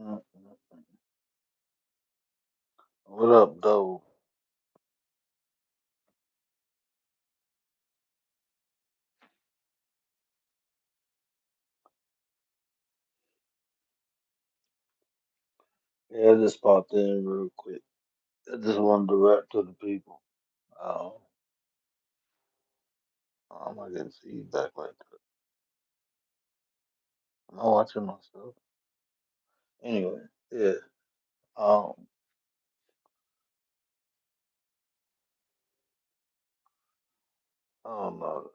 Mm-mm. What up, though? Yeah, I just popped in real quick. I just wanted to rap to the people. Um, I'm not getting feedback like that. I'm not watching myself. Anyway, yeah. Um, I don't know.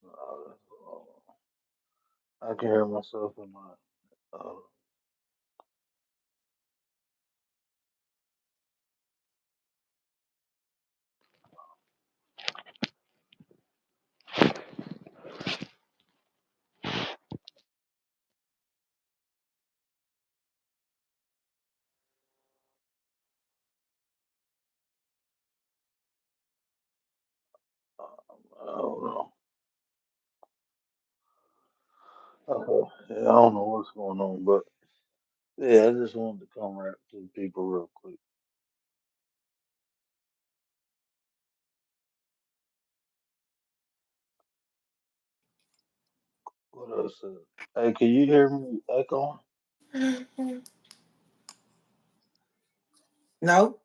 No, I can hear myself in my. Uh, I don't know. Okay. Yeah, I don't know what's going on, but yeah, I just wanted to come rap to the people real quick. What else? Hey, can you hear me echoing? No,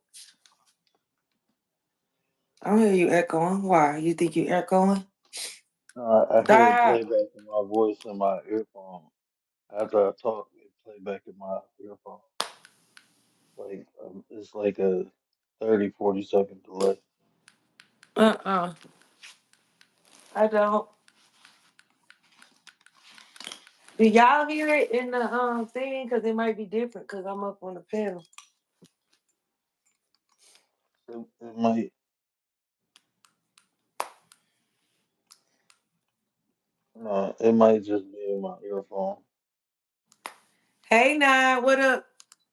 I don't hear you echoing. Why? You think you echoing? I hear it Stop. play back in my voice in my earphone. After I talk, it play back in my earphone. It's like a 30, 40 second delay. Uh-uh. I don't. Do y'all hear it in the thing? Because it might be different because I'm up on the pedal. It might, no, it might just be in my earphone. Hey, Nah, what up?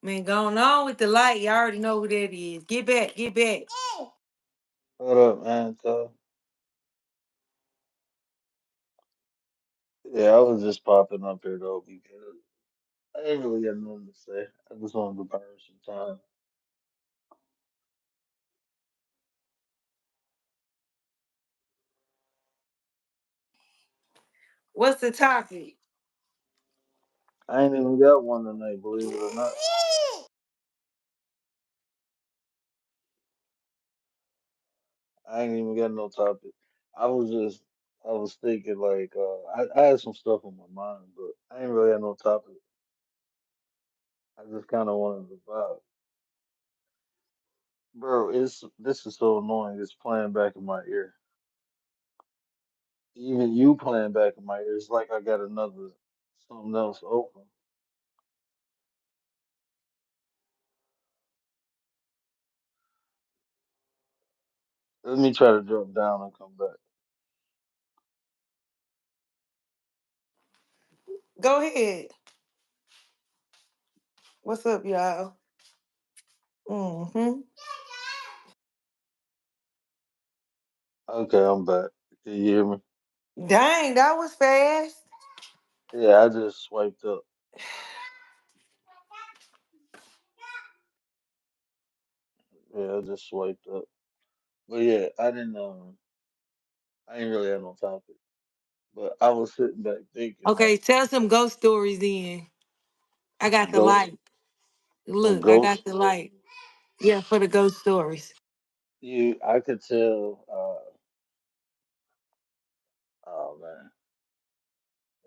Man, going on with the light. You already know who that is. Get back, get back. What up, man? Yeah, I was just popping up here though because I ain't really got nothing to say. I just wanted to burn some time. What's the topic? I ain't even got one tonight, believe it or not. I ain't even got no topic. I was just, I was thinking I had some stuff on my mind, but I ain't really got no topic. I just kind of wanted to vibe. Bro, it's this is so annoying. It's playing back in my ear. Even you playing back in my ear. It's like I got another something else open. Let me try to drop down and come back. Go ahead. What's up, y'all? Mm-hmm. Okay, I'm back. Can you hear me? Dang, that was fast. Yeah, I just swiped up. Yeah, I just swiped up. But yeah, I didn't really have no topic. But I was sitting back thinking Okay, tell some ghost stories then. I got some the light. some Look, I ghost got the stories. light. Yeah, for the ghost stories. I could tell. Oh man,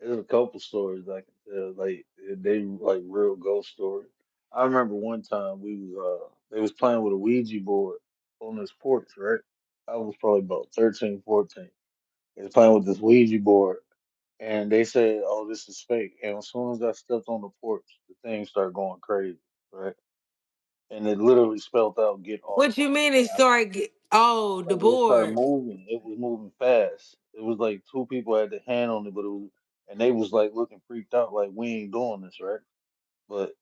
there's a couple stories I can tell. Like they like real ghost stories. I remember one time they was playing with a Ouija board on this porch, right? I was probably about 13, 14. They was playing with this Ouija board, and they said, "Oh, this is fake." And as soon as I stepped on the porch, the thing started going crazy, right? And it literally spelled out "get off." What you mean it started oh, the Like it started board. moving. It was moving fast. It was like two people had the hand on it, but it was, and they was like looking freaked out, like we ain't doing this, right? But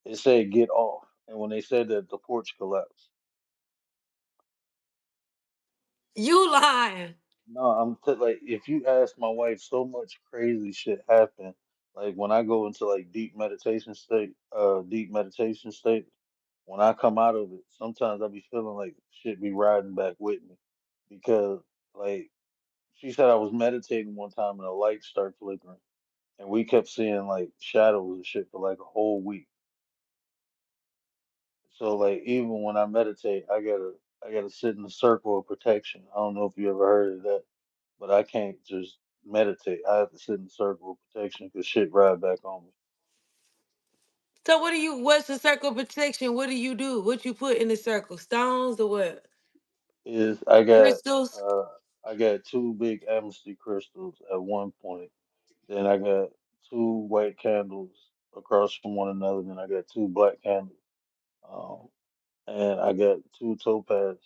it said "get off," and when they said that, the porch collapsed. You lying. No, like if you ask my wife, so much crazy shit happen. Like when I go into like deep meditation state, when I come out of it, sometimes I be feeling like shit be riding back with me because like she said I was meditating one time and the lights start flickering and we kept seeing like shadows and shit for like a whole week. So like even when I meditate, I gotta sit in the circle of protection. I don't know if you ever heard of that, but I can't just meditate. I have to sit in the circle of protection because shit ride back on me. So what do you? What's the circle of protection? What do you do? What you put in the circle? Stones or what? Is Crystals? uh I got two big amnesty crystals at one point. Then I got two white candles across from one another. Then I got two black candles. Um, and I got two topaz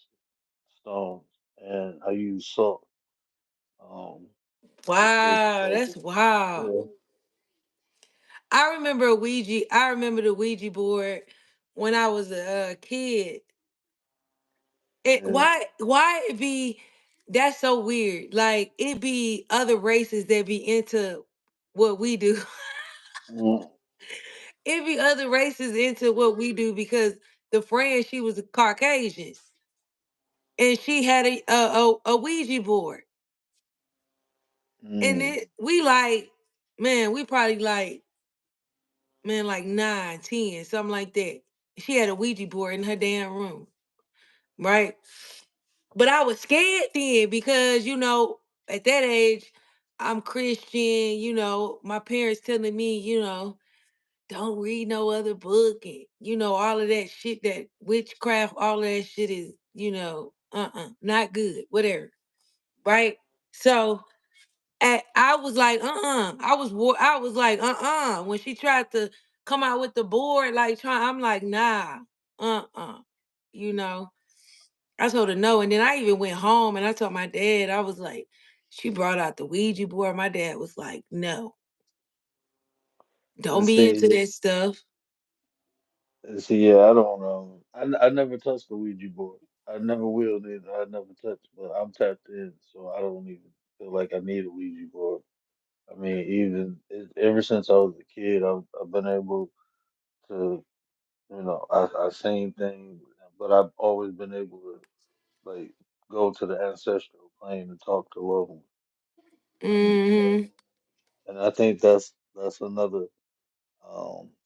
stones, and I use salt. Um, to create the Wow, that's circle. wow. Yeah. I remember a Ouija. I remember the Ouija board when I was a kid. It Yeah. why it be that's so weird. Like it be other races that be into what we do. Mm, It be other races into what we do because the friend she was a Caucasian and she had a Ouija board. And mm, it we like, man, we probably like, man, like 9, 10, something like that. She had a Ouija board in her damn room, right? But I was scared then because, at that age, I'm Christian, my parents telling me, don't read no other book and, all of that shit, that witchcraft, all of that shit is, not good, whatever. Right? So I was like, I was like, when she tried to come out with the board, like I'm like, nah, you know. I told her no. And then I even went home and I told my dad, I was like, she brought out the Ouija board. My dad was like, no, don't and be into see, that stuff. yeah, I don't know. I never touched the Ouija board. I never will either. I never touched, but I'm tapped in, so I don't even feel like I need a Ouija board. I mean, ever since I was a kid, I've been able to, I seen things, but I've always been able to like go to the ancestral plane and talk to loved ones. Hmm. And I think that's another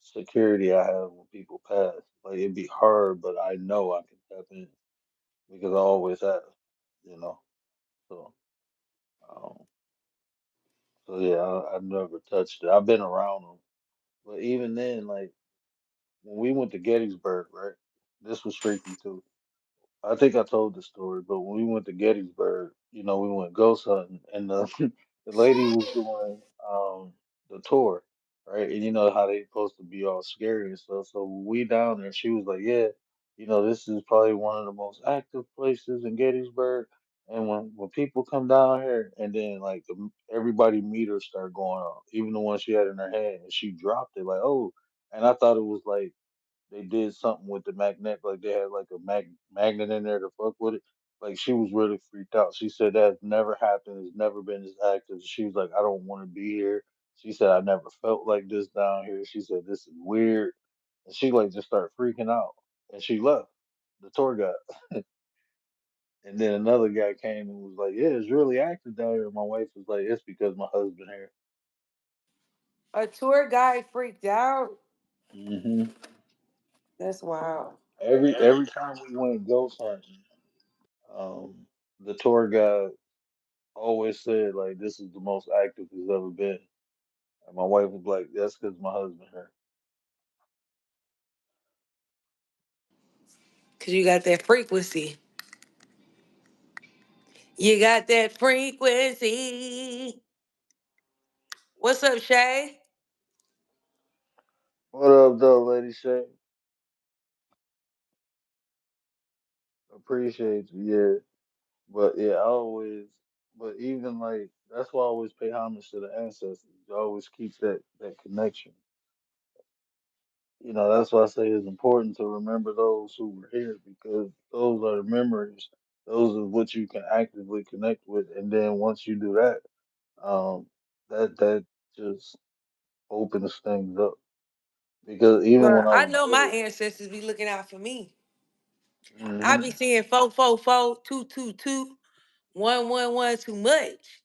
security I have when people pass. Like it'd be hard, but I know I can tap in because I always have, you know. So um, so yeah, I never touched it. I've been around them, but even then, like when we went to Gettysburg, right? This was freaky too. I think I told the story, but when we went to Gettysburg, we went ghost hunting, and the the lady was doing the tour, right? And you know how they supposed to be all scary and stuff. So when we down there, she was like, "Yeah, this is probably one of the most active places in Gettysburg." And when people come down here, and then like everybody meters start going off, even the one she had in her hand, and she dropped it like, "Oh!" And I thought it was like they did something with the magnet, like they had like a magnet in there to fuck with it. Like she was really freaked out. She said that never happened. It's never been this active. She was like, I don't want to be here. She said I never felt like this down here. She said this is weird, and she like just started freaking out, and she left. The tour guide, and then another guy came and was like, "Yeah, it's really active down here." My wife was like, "It's because my husband here." A tour guide freaked out. Hmm. That's wild. Every time we went ghost hunting, um, the tour guide always said like this is the most active it's ever been. And my wife was like, "That's because my husband here." Because you got that frequency. You got that frequency. What's up, Shay? What up, though, Lady Shay? Appreciate you, yeah. But yeah, but even like that's why I always pay homage to the ancestors. You always keep that connection. That's why I say it's important to remember those who were here because those are the memories. Those are what you can actively connect with, and then once you do that, um, that just opens things up. Because even Well, when I I was know my little, ancestors be looking out for me. I hmm be seeing 444, 222, 111 too much.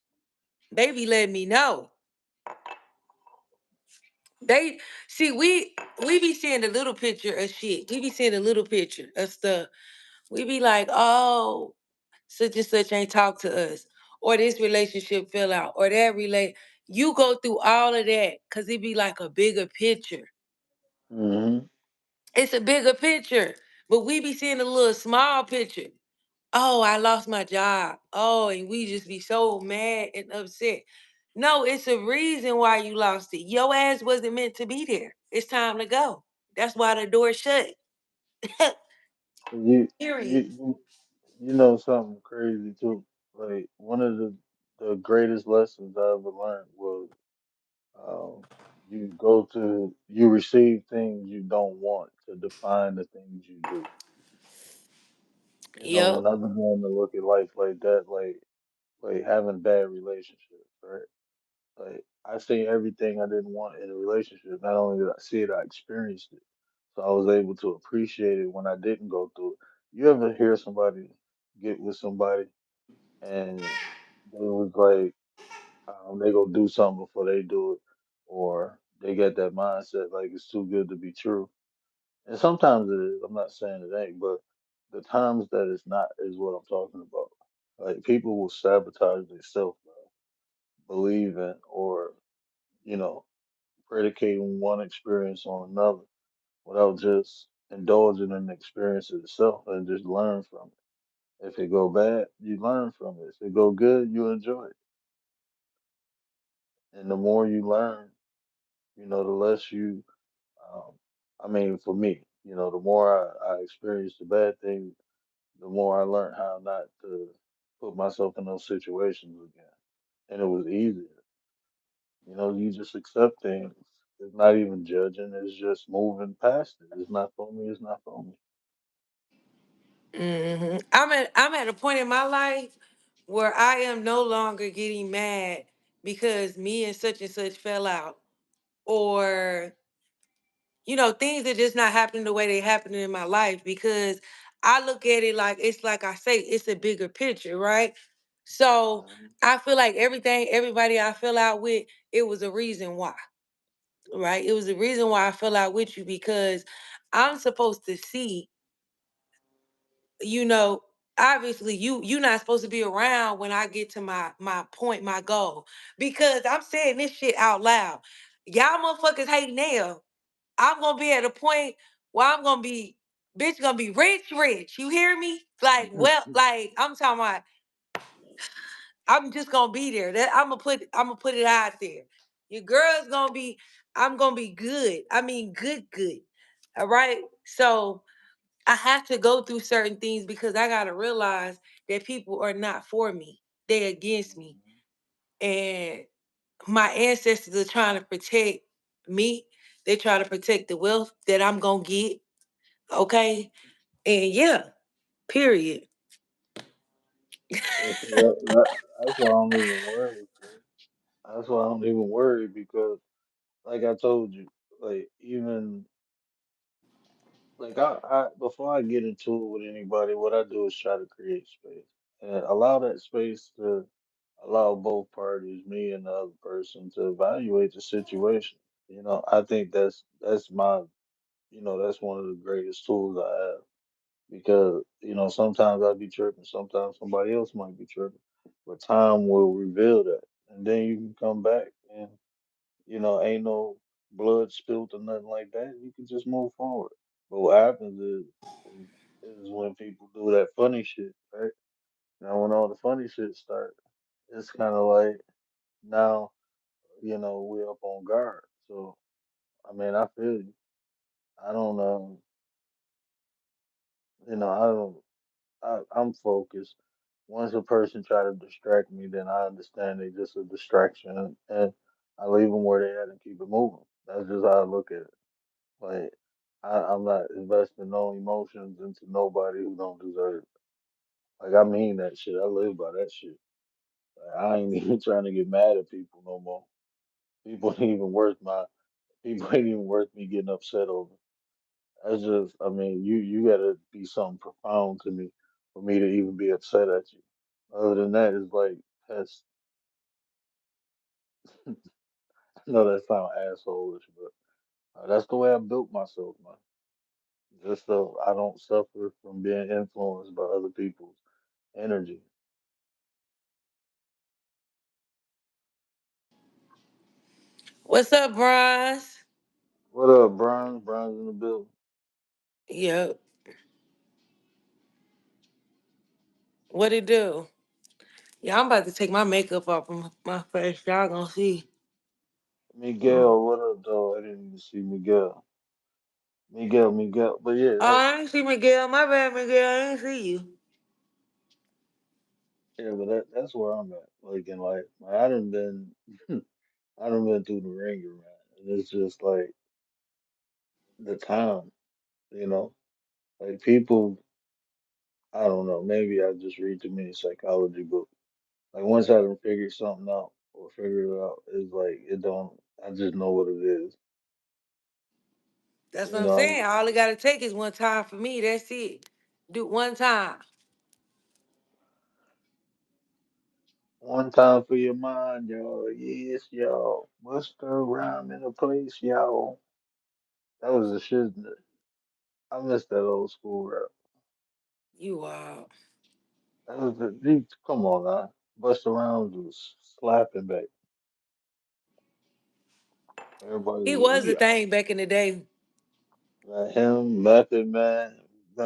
They be letting me know. They see we be seeing the little picture of shit. We be seeing the little picture of stuff. We be like, oh, such and such ain't talk to us, or this relationship fell out, or that relate. You go through all of that because it be like a bigger picture. hmm It's a bigger picture, but we be seeing a little small picture. Oh, I lost my job. Oh, and we just be so mad and upset. No, it's a reason why you lost it. Your ass wasn't meant to be there. It's time to go. That's why the door shut. you you Period. you you know something crazy too. Like one of the greatest lessons I ever learned was um, you receive things you don't want to define the things you do. You know, Yep. when I began to look at life like that, like having bad relationships, right? Like I seen everything I didn't want in a relationship. Not only did I see it, I experienced it. So I was able to appreciate it when I didn't go through it. You ever hear somebody get with somebody and they was like they go do something before they do it, or they get that mindset like it's too good to be true. And sometimes it is. I'm not saying it ain't, but the times that it's not is what I'm talking about. Like people will sabotage themselves believing or you know predicating one experience on another without just indulging in the experience itself and just learn from it. If it go bad, you learn from it. If it go good, you enjoy it. And the more you learn, the less you. Um, I mean, for me, the more I experienced the bad things, the more I learned how not to put myself in those situations again. And it was easier. You just accept things. It's not even judging. It's just moving past it. It's not for me. It's not for me. I'm at a point in my life where I am no longer getting mad because me and such fell out, or things are just not happening the way they happening in my life, because I look at it like, it's like I say, it's a bigger picture, right? So Mhm. I feel like everybody I fell out with, it was a reason why, right? It was a reason why I fell out with you, because I'm supposed to see, you know, obviously you're not supposed to be around when I get to my point, my goal. Because I'm saying this shit out loud. Y'all motherfuckers hate now. I'm gonna be at a point where I'm gonna be, bitch, gonna be rich, rich. You hear me? Like, well, like I'm talking about, I'm just gonna be there. That I'm gonna put it out there. Your girl's gonna be, I'm gonna be good. I mean, good, good. All right. So I have to go through certain things because I gotta realize that people are not for me. They're against me. And my ancestors are trying to protect me. They try to protect the wealth that I'm gonna get. Okay. And yeah, period. And see, that's why I don't even worry. Bro. That's why I don't even worry because, like I told you, like even like I before I get into it with anybody, what I do is try to create space and allow that space to allow both parties, me and the other person, to evaluate the situation. I think that's my, that's one of the greatest tools I have because sometimes I'll be tripping, sometimes somebody else might be tripping, but time will reveal that, and then you can come back and ain't no blood spilled or nothing like that. You can just move forward. But what happens is when people do that funny shit, right? Now when all the funny shit start, it's kind of like now we up on guard. So I mean I feel you. I don't I don't I'm focused. Once a person try to distract me, then I understand they just a distraction, and I leave them where they at and keep it moving. That's just how I look at it. Like I'm not investing no emotions into nobody who don't deserve it. Like I mean that shit. I live by that shit. Like, I ain't even trying to get mad at people no more. People ain't even worth my. People ain't even worth me getting upset over. That's just. I mean, you gotta be something profound to me for me to even be upset at you. Other than that, it's like that's. I know that sounds assholeish, but that's the way I built myself, man. Just so I don't suffer from being influenced by other people's energy. What's up, Bronze? What up, Brian? Brian's in the building. Yep. What it do? Yeah, I'm about to take my makeup off from my face. Y'all gonna see. Oh, Miguel, what up, dog? I didn't even see Miguel. Miguel. But yeah, I ain't see Miguel. My bad, Miguel. I ain't see you. yeah, but that's where I'm at. Like in life, man, I done been, I done been through the ringer, man. And it's just like the time, you know. Like people, I don't know. Maybe I just read too many psychology books. Like once I done figured something out or figured it out, it's like it don't. I just know what it is. That's You what I'm know, saying. All it gotta take is one time for me. That's it. Do one time. one time for your mind, y'all. Yes, y'all. Buster rhyme in a place, y'all. That was the shit. I miss that old school rap. You are. That was come on now. Busta Rhymes was slapping back. Everybody He was was a yeah. thing back in the day. Him, Method Man,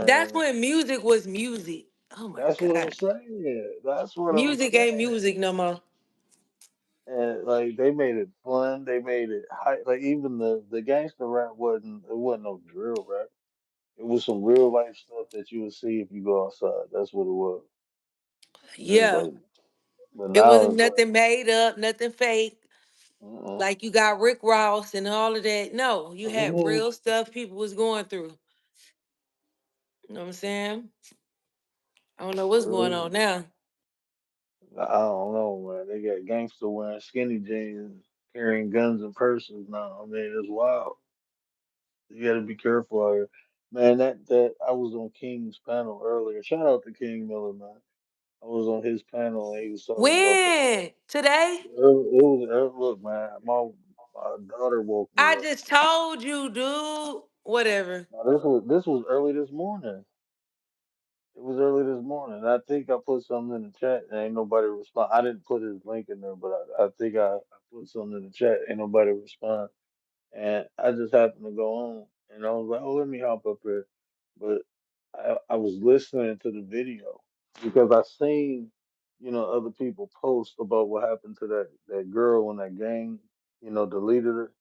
That's man. when music was music. Oh my That's what I'm God. saying. That's what I'm Music ain't saying. music no more. And like they made it fun. They made it high. Like even the gangster rap wasn't no drill rap. It was some real life stuff that you would see if you go outside. That's what it was. It's Yeah. like, but It now wasn't it's like, nothing made up, nothing fake. uh-uh. Like you got Rick Ross and all of that. No, you had Mhm. real stuff people was going through. You know what I'm saying? I don't know what's going True. on now. I don't know, man. They got gangster wearing skinny jeans, carrying guns and purses now. I mean, it's wild. You got to be careful out here, man. That I was on King's panel earlier. Shout out to King Miller, man. I was on his panel and he was talking about the. When? Today? It was look, man. My daughter woke me I up. just told you, dude. Whatever. Now, this was early this morning. It was early this morning. I think I put something in the chat and ain't nobody respond. I didn't put his link in there, but I think I put something in the chat. Ain't nobody respond. And I just happened to go on and I was like, oh, let me hop up here. But I was listening to the video because I seen, other people post about what happened to that girl when that gang, deleted her.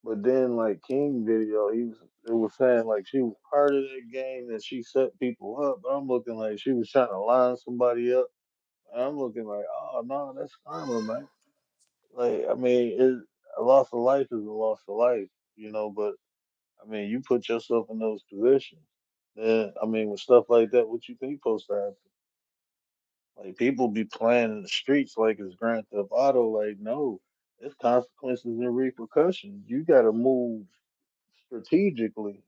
But then like King video, it was saying like she was part of that game and she set people up. But I'm looking like she was trying to line somebody up. And I'm looking like, oh no, that's karma, man. Like I mean, a loss of life is a loss of life, But I mean, you put yourself in those positions. Then I mean, with stuff like that, what you think supposed to happen? Like people be playing in the streets like it's Grand Theft Auto. Like no, there's consequences and repercussions. You got to move strategically.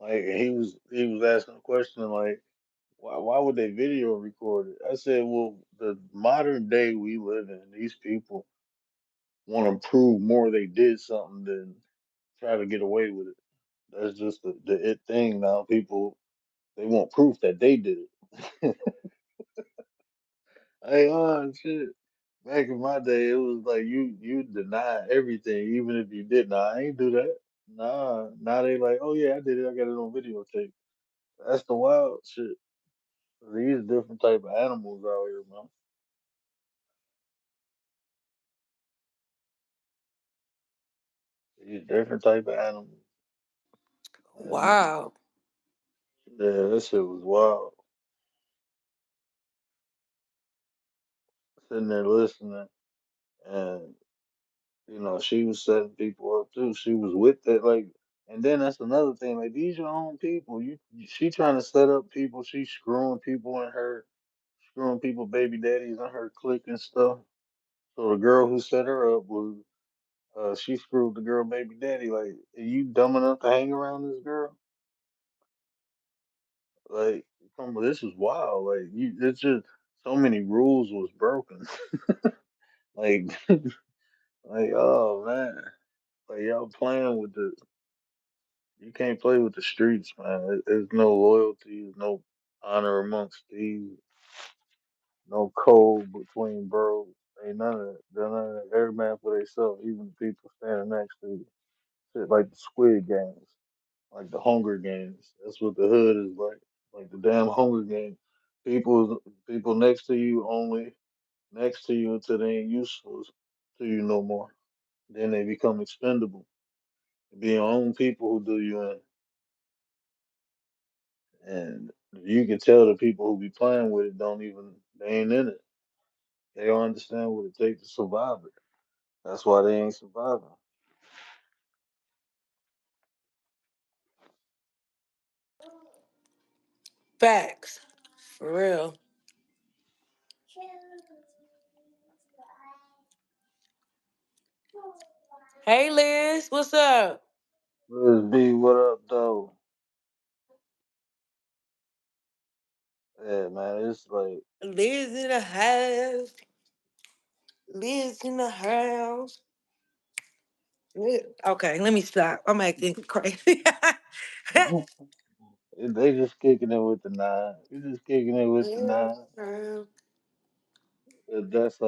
Like he was asking a question like, why would they video record it? I said, well, the modern day we live in, these people want to prove more they did something than try to get away with it. That's just the it thing now. People they want proof that they did it. Hey, shit. Back in my day, it was like you deny everything, even if you did. Nah, I ain't do that. Nah, now they like, oh yeah, I did it. I got it on videotape. That's the wild shit. These different type of animals out here, man. These different type of animals. And Wow. yeah, that shit was wild. Sitting there listening, and she was setting people up too. She was with that, like. And then that's another thing. Like these your own people. She trying to set up people. She screwing people in her, screwing people, baby daddies in her clique and stuff. So the girl who set her up was, she screwed the girl baby daddy. Like, are you dumb enough to hang around this girl? Like, come on, this is wild. Like, it's just so many rules was broken. Like, like, oh man, like y'all playing with the. You can't play with the streets, man. There's no loyalty, there's no honor amongst thieves, no code between bros. Ain't none of that. They're none of that. Every man for themselves, even the people standing next to you. Shit like the Squid Games, like the Hunger Games. That's what the hood is like the damn Hunger Games. People next to you only next to you until they ain't useful to you no more. Then they become expendable. It be your own people who do you in, and you can tell the people who be playing with it don't even they ain't in it. They don't understand what it takes to survive it. That's why they ain't surviving. Facts. For real. Hey Liz, what's up? Let's be what up though. Yeah, man, it's like Liz in the house. Liz in the house. Okay, let me stop. I'm acting crazy. they just kicking it with the nine. We just kicking it with the nine. That's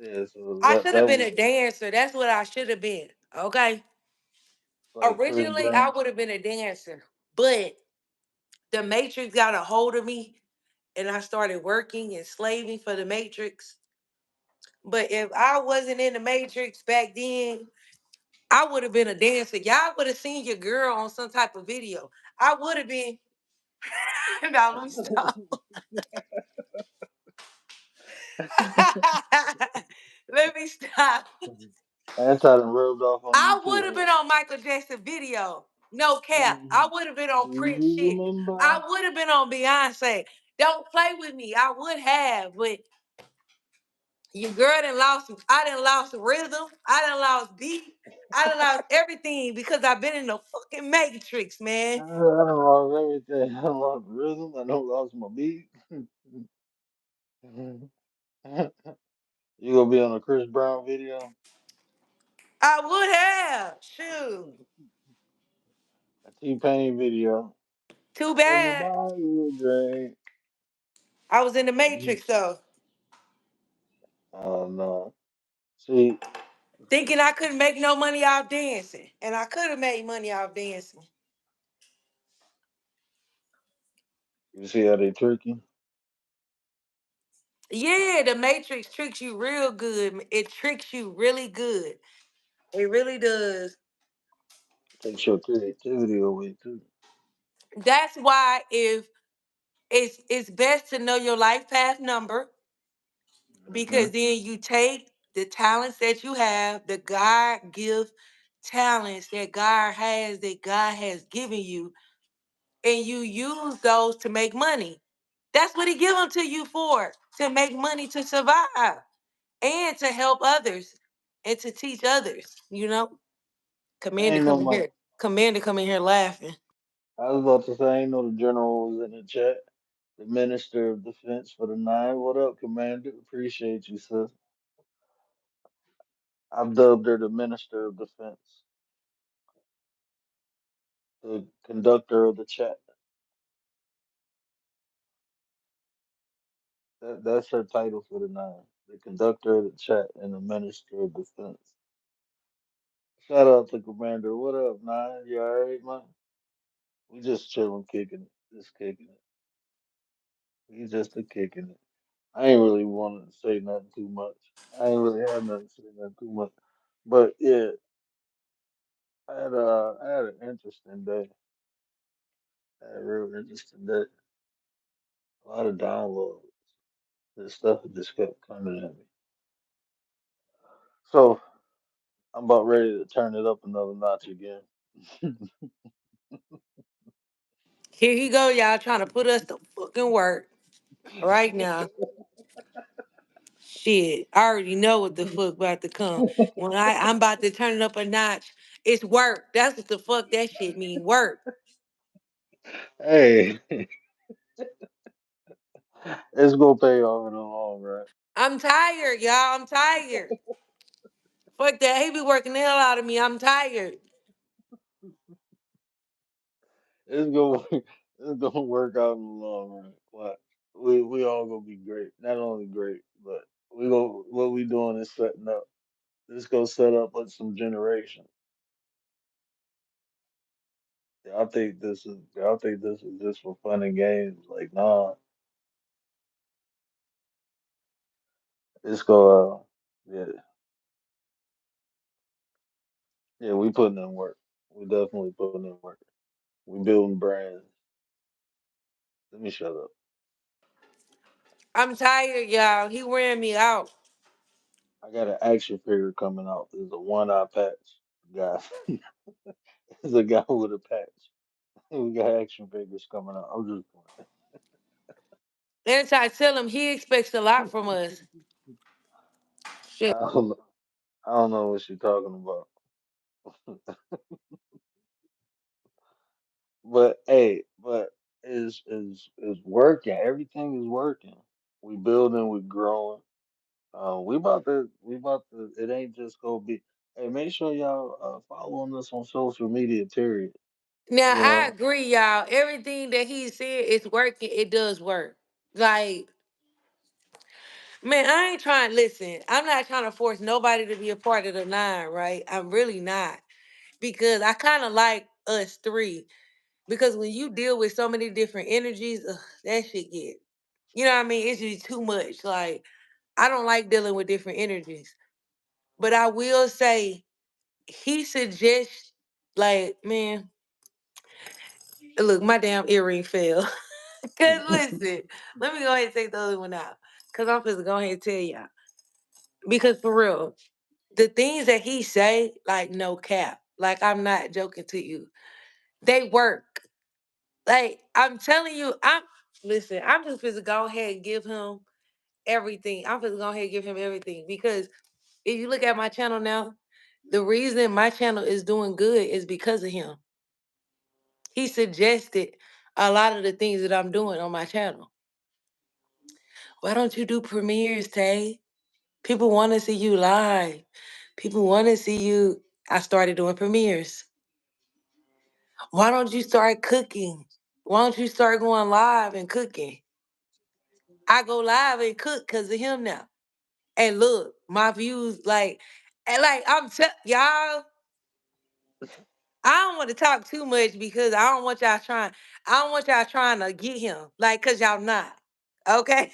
yeah. So I that should have that been was a dancer. That's what I should have been. Okay. like Chris Originally, I Brown. would have been a dancer, but the Matrix got a hold of me, and I started working and slaving for the Matrix. But if I wasn't in the Matrix back then, I would have been a dancer. Y'all would have seen your girl on some type of video. I would have been. Now let me stop. Let me stop. Anti done rubbed off on you I too, would have been huh? on Michael Jackson video. No cap. I Do would have been on Prince you shit. remember? I would have been on Beyonce. Don't play with me. I would have, but your girl done lost. I done lost rhythm. I done lost beat. I done lost everything because I've been in the fucking Matrix, man. I done lost everything. I done lost rhythm. I done lost my beat. You gonna be on a Chris Brown video? I would have. Shoot. A T-Pain video? Too Let me bad. buy you a drink. I was in the Matrix though, Oh no. See, thinking I couldn't make no money off dancing, and I could have made money off dancing. you see how they trick you? Yeah, the Matrix tricks you real good. It tricks you really good. It really does. Takes your creativity away too. That's why if it's best to know your life path number, Hmm. because then you take the talents that you have, the God give talents that God has given you, and you use those to make money. That's what he give them to you for, to make money to survive and to help others and to teach others, you know? I Commander ain't know come in my. here. Commander come in here laughing. I was about to say I ain't know the general was in the chat. The Minister of Defense for the Nine. What up, Commander? Appreciate you, sis. I've dubbed her the Minister of Defense, the conductor of the chat. That's her title for the nine. The conductor of the chat and the Minister of Defense. Shout out to Commander. What up, Nine? You alright, man? We just chilling, kicking it. Just kicking it. We just a kicking it. I ain't really wanting to say nothing too much. I ain't really had nothing to say nothing too much. But yeah, I had an interesting day. I had a real interesting day. A lot of downloads. This stuff just kept coming at me. So I'm about ready to turn it up another notch again. Here you go, y'all trying to put us to fucking work right now. Shit, I already know what the fuck about to come. When I'm about to turn it up a notch, it's work. That's what the fuck that shit mean. Work. Hey, it's gonna pay off in the long run. I'm tired, y'all. I'm tired. Fuck that. He be working the hell out of me. I'm tired. It's gonna it's gonna work out in the long run. But we all gonna be great. Not only great, but we go what we doing is setting up. This gonna set up with some generation. Y'all think this is just for fun and games. Like nah, it's gonna yeah yeah we putting in work. We definitely putting in work. We building brands. Let me shut up. I'm tired, y'all. He wearing me out. I got an action figure coming out. There's a one eye patch guy. There's a guy with a patch. We got action figures coming out. I'm just Then I tell him he expects a lot from us. I Shit. don't know. I don't know what you're talking about. But hey, but is working. Everything is working. We building, we growing. We about to. It ain't just gonna be. Hey, make sure y'all following us on social media. Period. Now You I know, agree, y'all. Everything that he said is working. It does work. Like, man, I ain't trying. Listen, I'm not trying to force nobody to be a part of the nine, right? I'm really not, because I kind of like us three. Because when you deal with so many different energies, that shit get, you know what I mean? It's just too much. Like, I don't like dealing with different energies. But I will say, he suggests, like, man, look, my damn earring fell. Cause listen, let me go ahead and take the other one out. Cause I'm supposed to go ahead and tell y'all. Because for real, the things that he say, like no cap, like I'm not joking to you, they work. Like I'm telling you, I'm just supposed to go ahead and give him everything. I'm supposed to go ahead and give him everything. Because if you look at my channel now, the reason my channel is doing good is because of him. He suggested a lot of the things that I'm doing on my channel. Why don't you do premieres, Tay? People want to see you live. People want to see you. I started doing premieres. Why don't you start cooking? Why don't you start going live and cooking? I go live and cook because of him now. And look, my views, like, and like y'all, I don't want to talk too much because I don't want y'all trying to get him. Like, cause y'all not. Okay?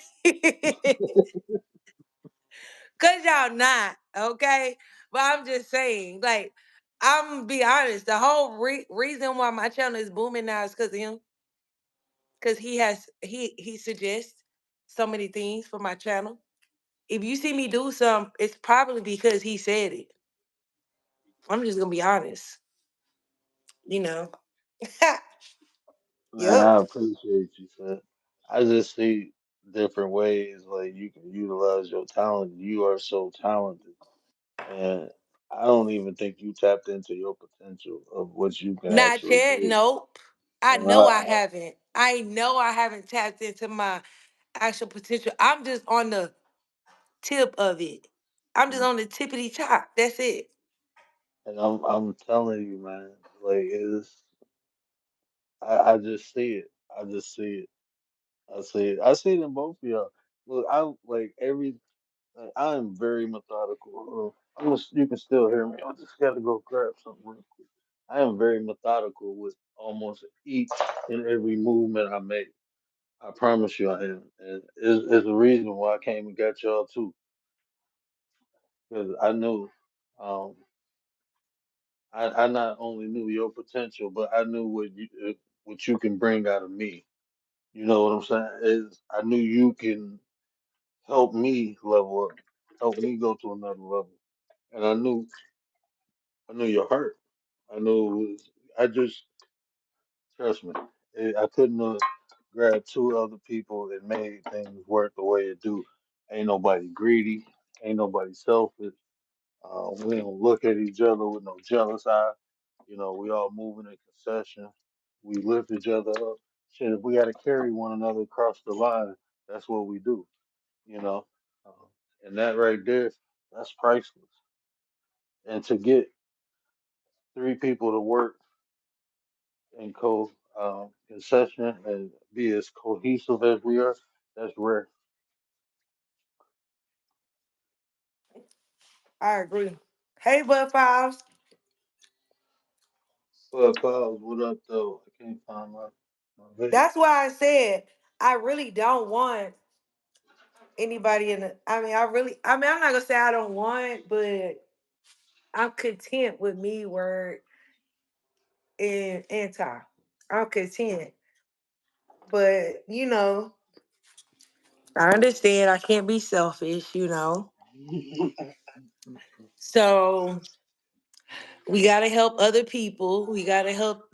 Cause y'all not, okay? But I'm just saying, like, I'm gonna be honest. The whole reason why my channel is booming now is because of him. Cause he suggests so many things for my channel. If you see me do some, it's probably because he said it. I'm just gonna be honest, you know. man, Yep. I appreciate you, sir. I just see different ways like you can utilize your talent. You are so talented, and I don't even think you tapped into your potential of what you can Not actually yet. do. Nope. I And know I haven't. I know I haven't tapped into my actual potential. I'm just on the tip of it. I'm just on the tippity top. That's it. and I'm telling you, man, like I just see it. I just see it. I see it. I see it in both of y'all. Look, I like every. Like, I am very methodical. You can still hear me. I just got to go grab something real quick. I am very methodical with almost each and every movement I make. I promise you, I am, and it's a reason why I came and got y'all too, because I knew, um, I not only knew your potential, but I knew what you can bring out of me. You know what I'm saying? Is I knew you can help me level up, help me go to another level, and I knew your heart. I knew it was. I just trust me. I couldn't have grabbed two other people and made things work the way it do. Ain't nobody greedy. Ain't nobody selfish. We don't look at each other with no jealous eye. You know, we all moving in concession. We lift each other up. Shit, if we got to carry one another across the line, that's what we do. You know, uh, and that right there, that's priceless. And to get three people to work in concession and be as cohesive as we are, that's rare. I agree. Hey, Bud Files. But Pals, what up though? I can't find my vape. That's why I said I really don't want anybody in the. I mean, I really. I mean, I'm not gonna say I don't want, but I'm content with me. Word and anti. I'm content, but I understand I can't be selfish. So we gotta help other people. We gotta help.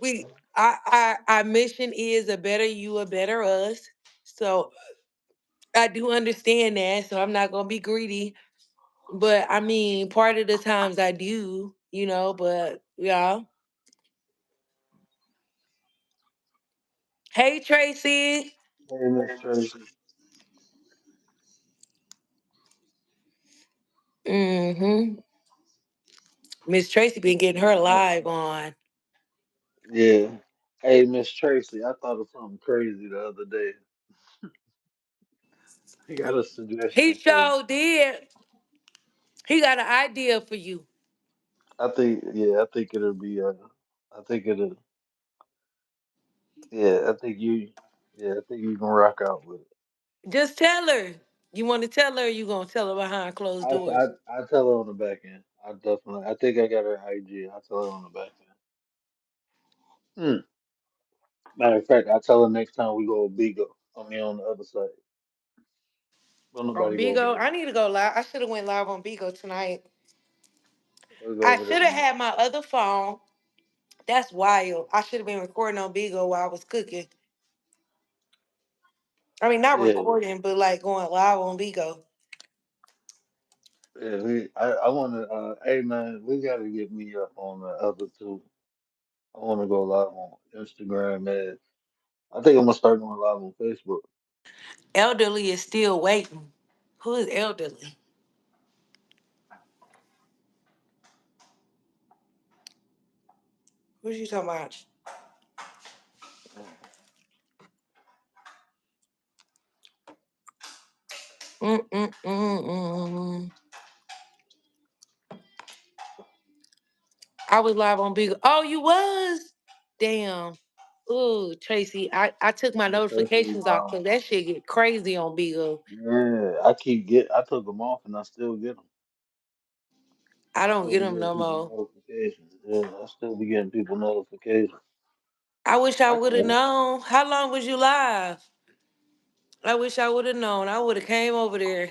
We our mission is a better you, a better us. So I do understand that. So I'm not gonna be greedy. But I mean, part of the times I do, but yeah. Hey Tracy. Hey, Miss Tracy. Mm-hmm. Miss Tracy been getting her live on. Yeah. Hey, Miss Tracy, I thought of something crazy the other day. I got a He suggestion for you. sure did. He got an idea for you. I think it'll be, I think it'll, yeah, I think you can rock out with it. Just tell her. You want to tell her, or you gonna tell her behind closed doors? I tell her on the back end. I think I got her IG. I tell her on the back end. Matter of fact, I tell her next time we go to Bigo. I mean, on the other side. Don't On nobody go over Bigo. there. I need to go live. I should have went live on Bigo tonight. We'll go I over there should have tomorrow. had my other phone. That's wild. I should have been recording on Bigo while I was cooking. I mean, not Yeah, recording, but like going live on Bigo. yeah. I want to. Hey man, we got to get me up on the other two. I want to go live on Instagram, man. I think I'm gonna start going live on Facebook. Elderly is still waiting. Who is elderly? What you talking about? Mm-mm-mm-mm. I was live on Bigo. Oh, you was? Damn. Ooh, Tracy, I took my Yeah, Tracy, notifications off because that shit get crazy on Bigo. yeah, I took them off and I still get them. I don't Still get be them getting no people more. notifications. Yeah, I still be getting people notifications. I wish I I would have can't. known. How long was you live? I wish I would have known. I would have came over there.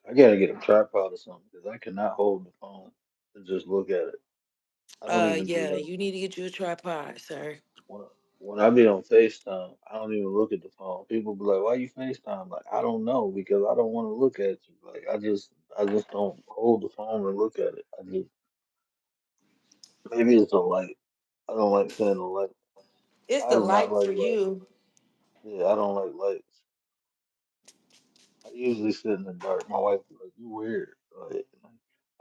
I gotta get a tripod or something because I cannot hold the phone and just look at it. I don't even do Yeah, that. you need to get you a tripod, sir. When, when I be on FaceTime, I don't even look at the phone. People be like, "Why you FaceTime?" Like, I don't know because I don't want to look at you. Like, I just don't hold the phone and look at it. I just maybe it's a light. I don't like seeing the light. It's I the do not light like for lights. you. Yeah, I don't like lights. I usually sit in the dark. My wife be like, "You weird." Like,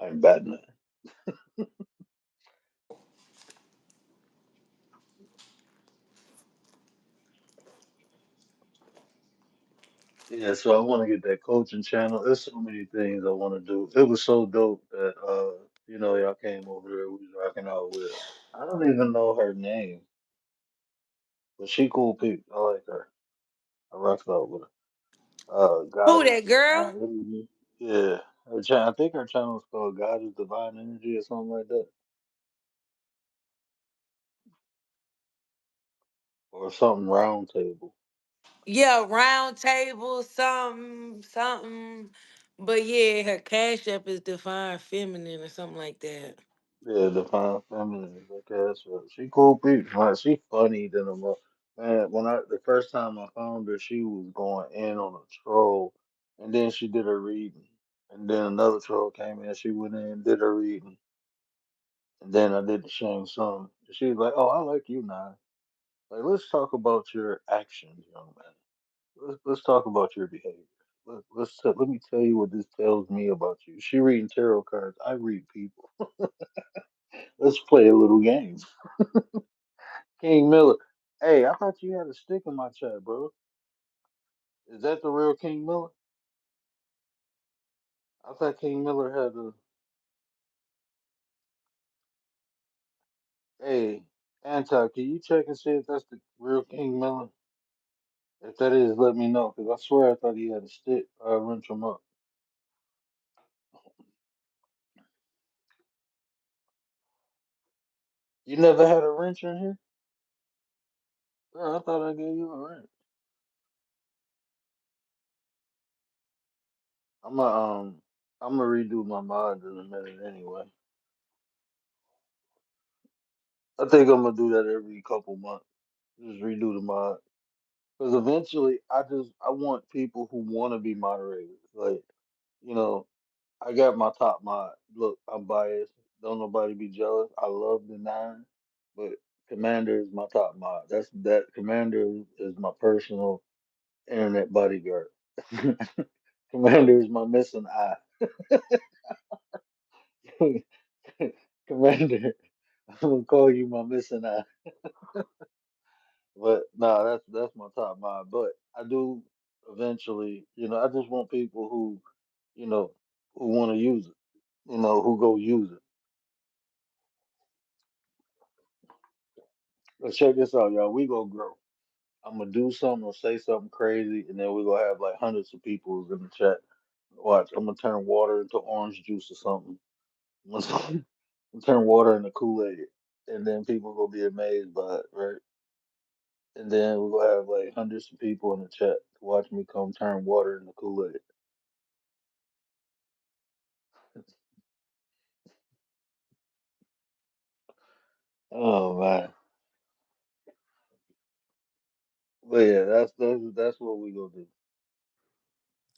I'm Batman. Yeah, so I want to get that coaching channel. There's so many things I want to do. It was so dope that y'all came over there. We was rocking out with. I don't even know her name, but she cool people. I like her. I rocked out with her. Who God is that girl? divine energy. Yeah, I think her channel is called God is Divine Energy or something like that, or something round table. Yeah, round table, something, something. But yeah, her cash app is divine feminine or something like that. Yeah, divine feminine. Okay, that's what she cool people. Like, she funny than a man. When I the first time I found her, she was going in on a troll, and then she did her reading, and then another troll came in. She went in and did her reading, and then I did the same song. She was like, "Oh, I like you now. Like, let's talk about your actions, young man. Let's talk about your behavior. Let me tell you what this tells me about you." She reading tarot cards. I read people. Let's play a little game. King Miller. Hey, I thought you had a stick in my chat, bro. Is that the real King Miller? I thought King Miller had a. Hey, Anti, can you check and see if that's the real King Miller? If that is, let me know, because I swear I thought he had a stick. I wrench him up. You never had a wrench in here? Bro, I thought I gave you a wrench. I'm gonna I'm gonna redo my mods in a minute anyway. I think I'm gonna do that every couple months. Just redo the mod. Because eventually, I want people who want to be moderators. Like, you know, I got my top mod. Look, I'm biased. Don't nobody be jealous. I love the nine, but Commander is my top mod. Commander is my personal internet bodyguard. Commander is my missing eye. Commander, I'm gonna call you my missing eye. But nah, that's my top mod. But I do eventually, I just want people you know, who want to use it. Who go use it. But check this out, y'all. We gonna grow. I'm gonna do something or say something crazy, and then we gonna have like hundreds of people in the chat. Watch, I'm gonna turn water into orange juice or something. I'm gonna turn water into Kool-Aid, and then people gonna be amazed by it, right? And then we're gonna have like hundreds of people in the chat to watch me come turn water into Kool-Aid. Oh man. But yeah, that's what we gonna do.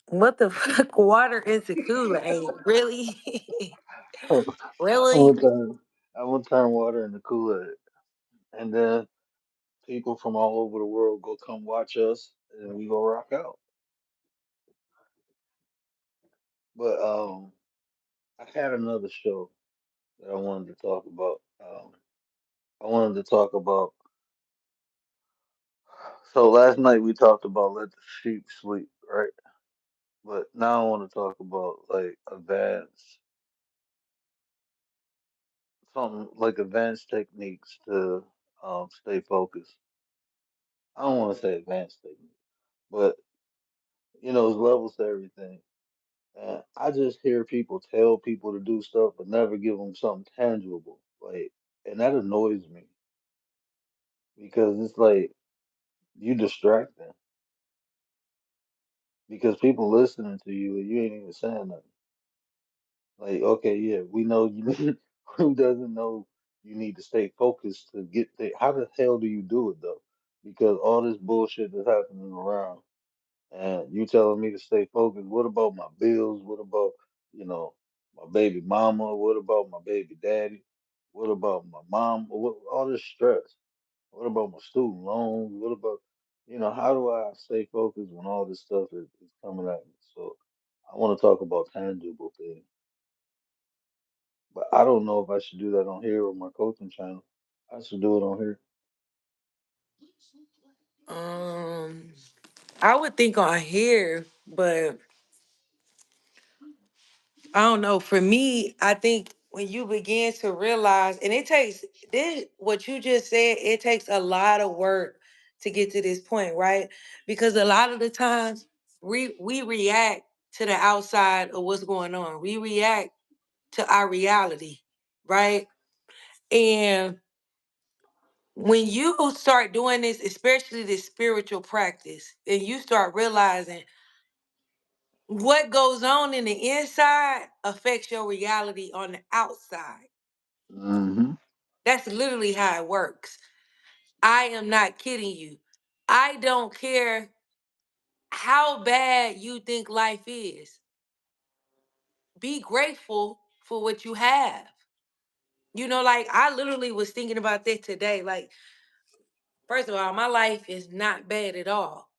What the fuck? Water into Kool-Aid? Really? I'm Really? gonna turn I'm gonna turn water into Kool-Aid. And then people from all over the world go come watch us and we go rock out. But I had another show that I wanted to talk about. I wanted to talk about so last night we talked about let the sheep sleep, right? But now I want to talk about like advanced techniques to stay focused. I don't want to say advanced techniques, but there's levels to everything. And I just hear people tell people to do stuff, but never give them something tangible. Like, and that annoys me because it's like you distract them because people listening to you and you ain't even saying nothing. Like, okay, yeah, we know you. Who doesn't know you need to stay focused to get there? How the hell do you do it though? Because all this bullshit that's happening around, and you telling me to stay focused. What about my bills? What about you know my baby mama? What about my baby daddy? What about my mom? What all this stress? What about my student loans? What about how do I stay focused when all this stuff is coming at me? So I want to talk about tangible things. But I don't know if I should do that on here or my coaching channel. I should do it on here. Um, I would think on here, but I don't know. For me, I think when you begin to realize, and it takes this, what you just said, it takes a lot of work to get to this point, right? Because a lot of the times we react to the outside of what's going on. We react to our reality, right? And when you start doing this, especially this spiritual practice, and you start realizing what goes on in the inside affects your reality on the outside. Hmm. That's literally how it works. I am not kidding you. I don't care how bad you think life is. Be grateful for what you have. Like I literally was thinking about that today. Like, first of all, my life is not bad at all.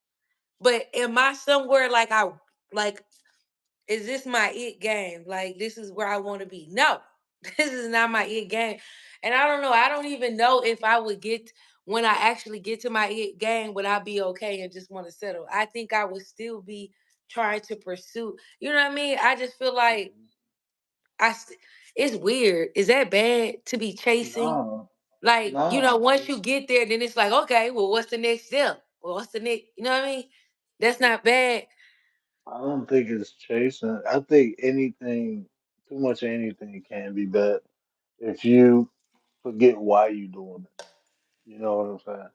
But am I somewhere like is this my it game? Like this is where I want to be? No. This is not my it game. And I don't know. I don't even know if I would get when I actually get to my it game, would I be okay and just want to settle? I think I would still be trying to pursue. You know what I mean? I just feel like I st- it's weird. Is that bad to be chasing? No, Like, no. once you get there, then it's like, okay, well, what's the next step? Well, what's the next? You know what I mean? That's not bad. I don't think it's chasing. I think anything, too much of anything can be bad if you forget why you doing it. You know what I'm saying?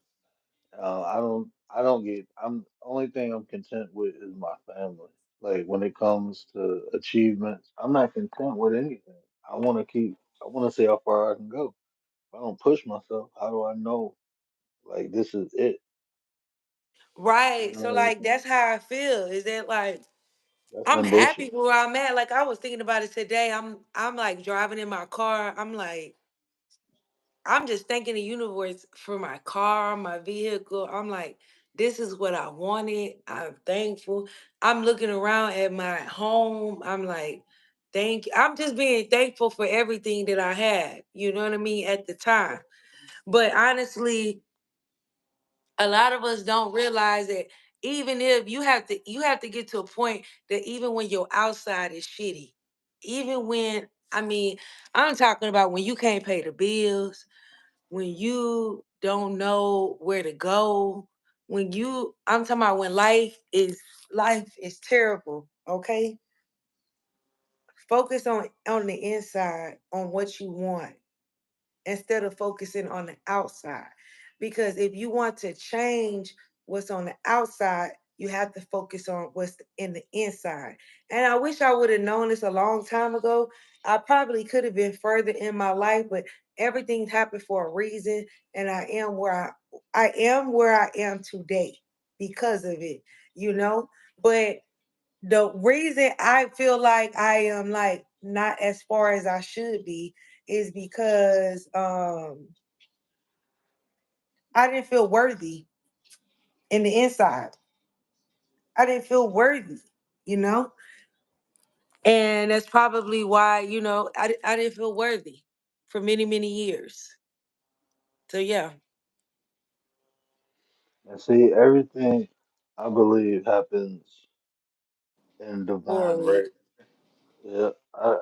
I don't get. I'm only thing I'm content with is my family. Like when it comes to achievements, I'm not content with anything. I want to keep. I want to see how far I can go. If I don't push myself, how do I know? Like this is it. You Right. know So, what I'm like, saying? that's how I feel. Is that like That's I'm ambitious. happy where I'm at. Like I was thinking about it today. I'm like driving in my car. I'm like, I'm just thanking the universe for my car, my vehicle. I'm like, this is what I wanted. I'm thankful. I'm looking around at my home. I'm like, thank you. I'm just being thankful for everything that I had. You know what I mean? At the time. But honestly, a lot of us don't realize that even if you have to get to a point that even when your outside is shitty, even when I'm talking about when you can't pay the bills, when you don't know where to go, I'm talking about when life is terrible, okay? Focus on the inside, on what you want instead of focusing on the outside. Because if you want to change what's on the outside, you have to focus on what's in the inside. And I wish I would have known this a long time ago. I probably could have been further in my life, but everything happened for a reason, and I am where I am today because of it, you know? But the reason I feel like I am like not as far as I should be is because I didn't feel worthy in the inside. I didn't feel worthy, you know? And that's probably why, I didn't feel worthy for many, many years. So yeah, And see, everything I believe happens in for a divine reason. right. Yeah,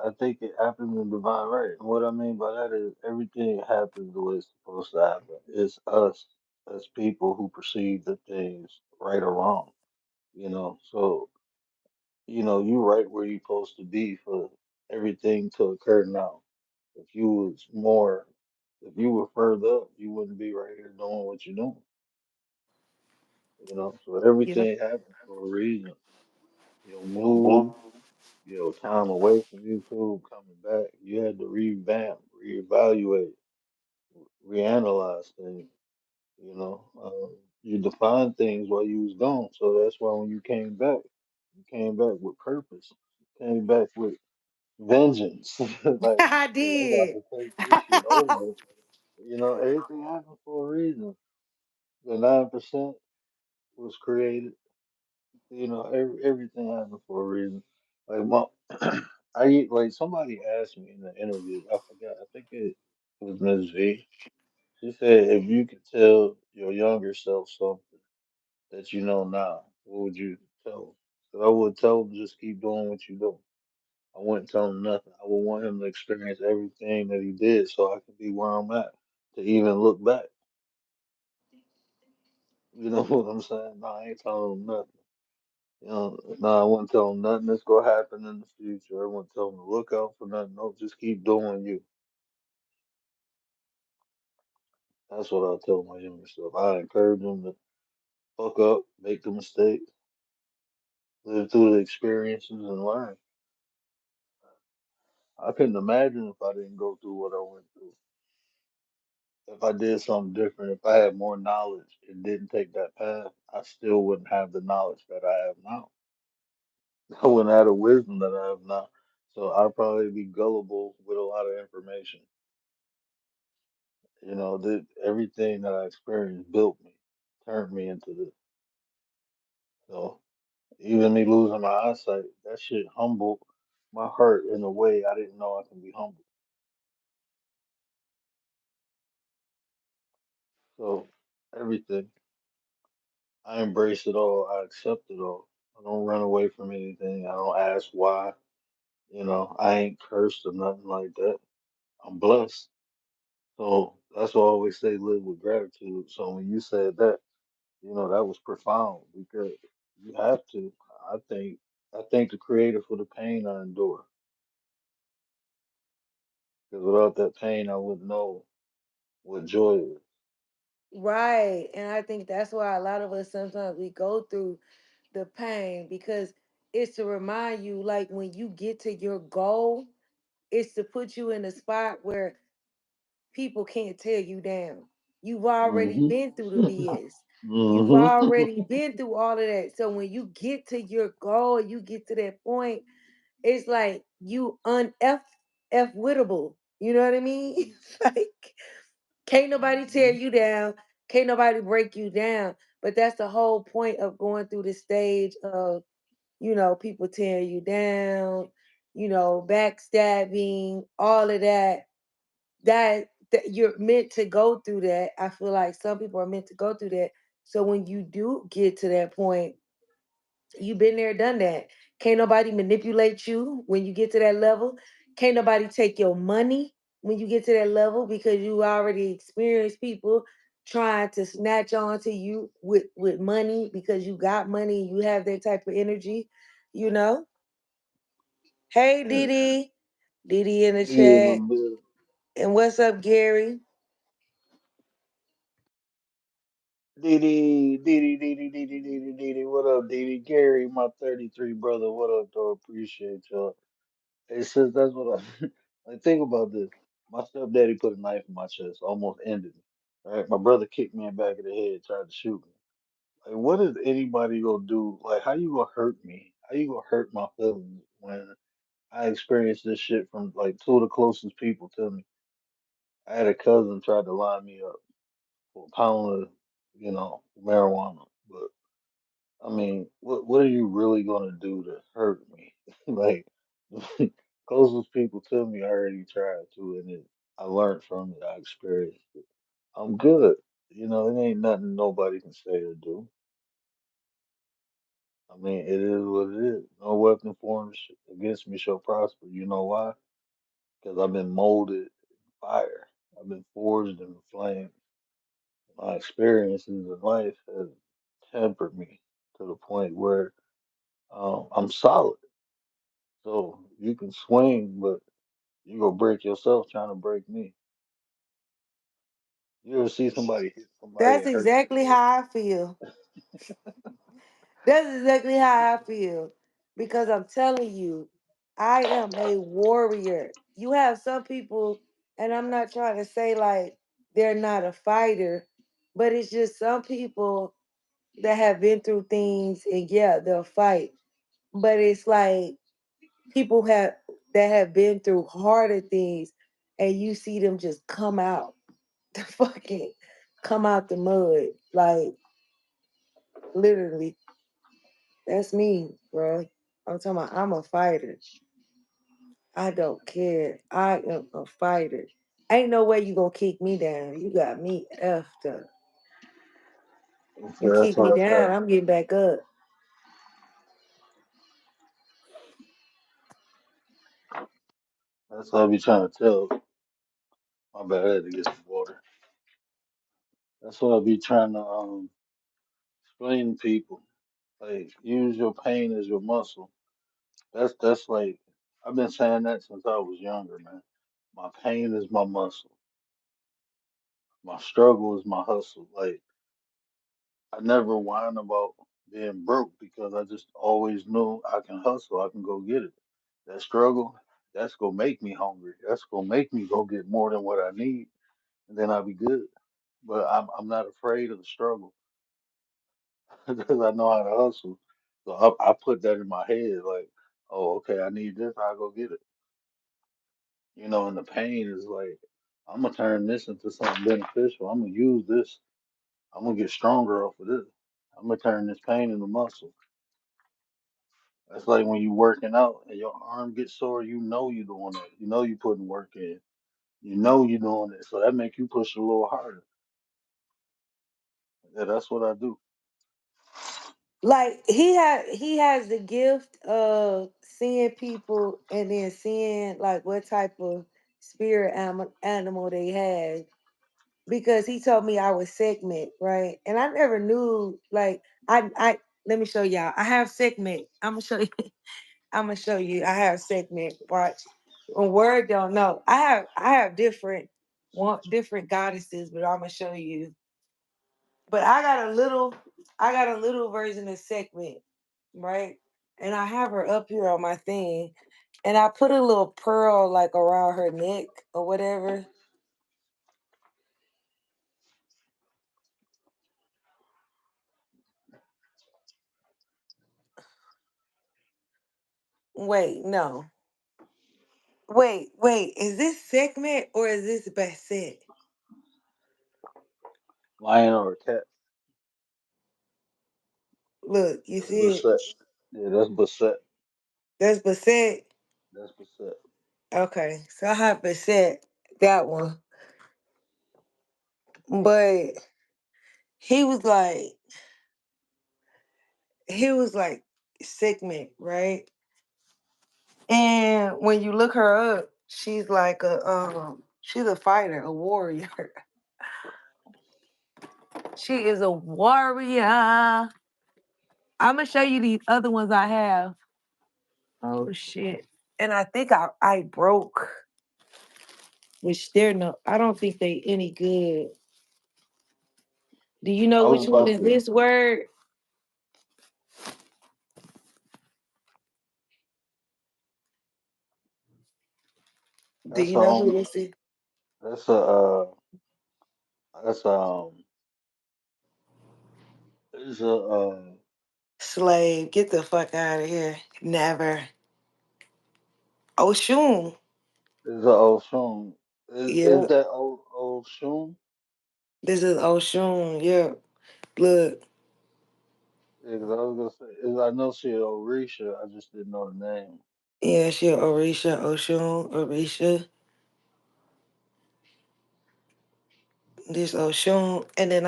I think it happens in divine right. And what I mean by that is everything happens the way it's supposed to happen. It's us as people who perceive the things right or wrong. So you right where you're supposed to be for everything to occur now. If you was more, if you were further up, you wouldn't be right here doing what you're doing. So Yeah. everything happens for a reason. Your move, time away from YouTube, coming back, you had to revamp, reevaluate, reanalyze things. You defined things while you was gone, so that's why when you came back with purpose. You came back with vengeance. Like, I shit, I got did. to take this shit over. Everything happened for a reason. The 9% was created. Everything happened for a reason. Like, like somebody asked me in the interview. I forgot. I think it was Miss V. She said, if you could tell your younger self something that you know now, what would you tell him? So I would tell him just keep doing what you do. I wouldn't tell him nothing. I would want him to experience everything that he did so I could be where I'm at to even look back. You know what I'm saying? No, I ain't telling him nothing. No, I wouldn't tell him nothing that's gonna happen in the future. I wouldn't tell him to look out for nothing. No, just keep doing you. That's what I tell my younger self. I encourage him to fuck up, make the mistakes, live through the experiences, and learn. I couldn't imagine if I didn't go through what I went through. If I did something different, if I had more knowledge and didn't take that path, I still wouldn't have the knowledge that I have now. I wouldn't have the wisdom that I have now. So I'd probably be gullible with a lot of information. Everything that I experienced built me, turned me into this. So even me losing my eyesight, that shit humbled my heart in a way I didn't know I can be humbled. So everything, I embrace it all. I accept it all. I don't run away from anything. I don't ask why. I ain't cursed or nothing like that. I'm blessed. So that's why I always say live with gratitude. So when you said that, that was profound because you have to. I think I thank the creator for the pain I endure. Because without that pain I wouldn't know what joy is. Right. And I think that's why a lot of us sometimes we go through the pain because it's to remind you, like when you get to your goal, it's to put you in a spot where people can't tear you down. You've already Hmm. been through the BS. You've Hmm. already been through all of that. So when you get to your goal, you get to that point, it's like you F wittable. You know what I mean? Like can't nobody tear you down. Can't nobody break you down. But that's the whole point of going through the stage of, people tearing you down, backstabbing, all of that. That you're meant to go through that. I feel like some people are meant to go through that. So when you do get to that point, you've been there, done that. Can't nobody manipulate you when you get to that level. Can't nobody take your money when you get to that level because you already experienced people trying to snatch on to you with money because you got money, you have that type of energy, you know. Hey Yeah. Didi. Didi in the Be in the chat. middle. And what's up, Gary? Didi, Didi, Didi, Didi, Didi, Didi. What up, Didi? Gary, my 33 brother. What up, though? Appreciate y'all. Hey, sis, that's what I like. Think about this. My stepdaddy put a knife in my chest, almost ended me. Right? My brother kicked me in the back of the head, tried to shoot me. Like, what is anybody gonna do? Like, how you gonna hurt me? How you gonna hurt my feelings when I experienced this shit from like two of the closest people to me? I had a cousin tried to line me up for a pound of, marijuana. But I mean, what are you really gonna do to hurt me? Like, closest people to me already tried to, and I learned from it. I experienced it. I'm good. It ain't nothing nobody can say or do. I mean, it is what it is. No weapon formed against me shall prosper. You know why? Because I've been molded in fire. I've been forged in the flame. My experiences in life have tempered me to the point where I'm solid. So you can swing, but you gonna break yourself trying to break me. You ever see somebody hit somebody That's and hurt exactly themselves? how I feel. That's exactly how I feel. Because I'm telling you, I am a warrior. You have some people, and I'm not trying to say like they're not a fighter, but it's just some people that have been through things and yeah, they'll fight. But it's like people that have been through harder things and you see them just come out the fucking come out the mud. Like literally. That's me, bro. I'm talking about I'm a fighter. I don't care. I am a fighter. Ain't no way you gonna kick me down. You got me effed up. You So that's kick me why I down, try. I'm getting back up. That's what I be trying to tell. My bad, I had to get some water. That's what I be trying to explain to people. Like, use your pain as your muscle. That's like I've been saying that since I was younger, man. My pain is my muscle. My struggle is my hustle. Like I never whine about being broke because I just always knew I can hustle. I can go get it. That struggle. That's gonna make me hungry. That's gonna make me go get more than what I need, and then I'll be good. But I'm not afraid of the struggle because I know how to hustle. So I put that in my head, like, oh, okay, I need this, I'll go get it. And the pain is like, I'm gonna turn this into something beneficial. I'm gonna use this. I'm gonna get stronger off of this. I'm gonna turn this pain into muscle. That's like when you working out and your arm gets sore, you know you doing it. You know you putting work in. You know you doing it. So that make you push a little harder. Yeah, that's what I do. Like he has the gift of seeing people and then seeing like what type of spirit animal they had, because he told me I was segment, right? And I never knew, like, I let me show y'all. I have segment. I'm gonna show you. I'm gonna show you. I have segment. Watch. On word don't know. I have different goddesses, but I'm gonna show you. But I got a little version of segment, right? And I have her up here on my thing. And I put a little pearl like around her neck or whatever. Wait, no. Wait. Is this segment or is this Bassett? Lion or a cat. Look, you That's see it? Baset. Yeah, that's Baset. That's Bassett. That's Baset. Okay, so I have Bassett, that one. But he was like, he was like segment, right? And when you look her up, she's a fighter, a warrior. She is a warrior. I'm gonna show you these other ones I have. Oh shit. And I think I broke, which they're no, I don't think they any good. Do you know I was which one about is to. this word? Do That's you a know who this is? that's a that's it's a Slave. Get the fuck out of here. Never. Oshun. it's a Oshun. Is Yeah. that Oshun? This is Oshun. Yeah. Look. Yeah, 'cause I was gonna say I know she Orisha. I just didn't know the name. Yeah, she Orisha, Oshun, Orisha. This Oshun. And then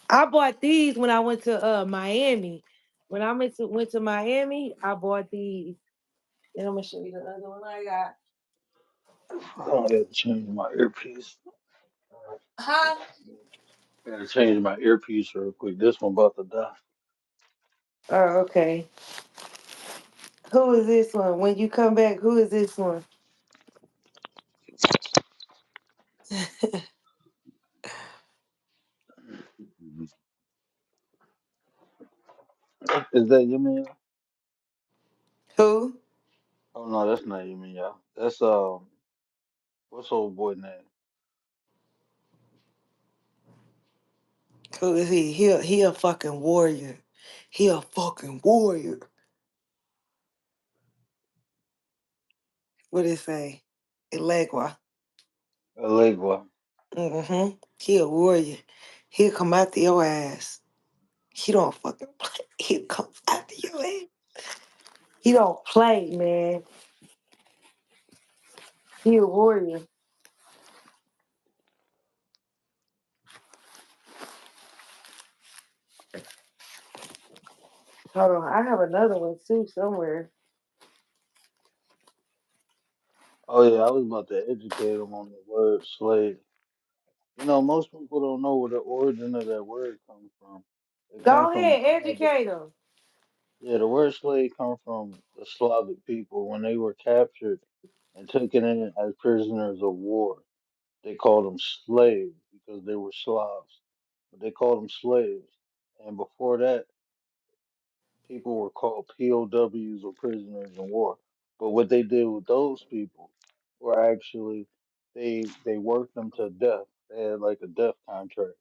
I bought these when I went to Miami. When I went to Miami, I bought these. And I'm gonna show you the other one I got. Oh, I had to change my earpiece. Huh? I had to change my earpiece real quick. This one about to die. Oh, okay. Who is this one? When you come back, who is this one? Is that Yummy? Who? Oh no, that's not Yummy. That's what's old boy name? Who is he? He a fucking warrior. He a fucking warrior. What it say? Elegua. Alegua. Mm-hmm. He a warrior. He'll come after your ass. He don't fucking play. He'll come after your ass. He don't play, man. He a warrior. Hold on. I have another one too somewhere. Oh yeah, I was about to educate him on the word slave. Most people don't know where the origin of that word comes from. It comes Go from the ahead, Slavic. educate him. Yeah, the word slave comes from the Slavic people when they were captured and taken in as prisoners of war. They called them slaves because they were Slavs, but they called them slaves. And before that, people were called POWs or prisoners in war. But what they did with those people were actually they worked them to death. They had like a death contract.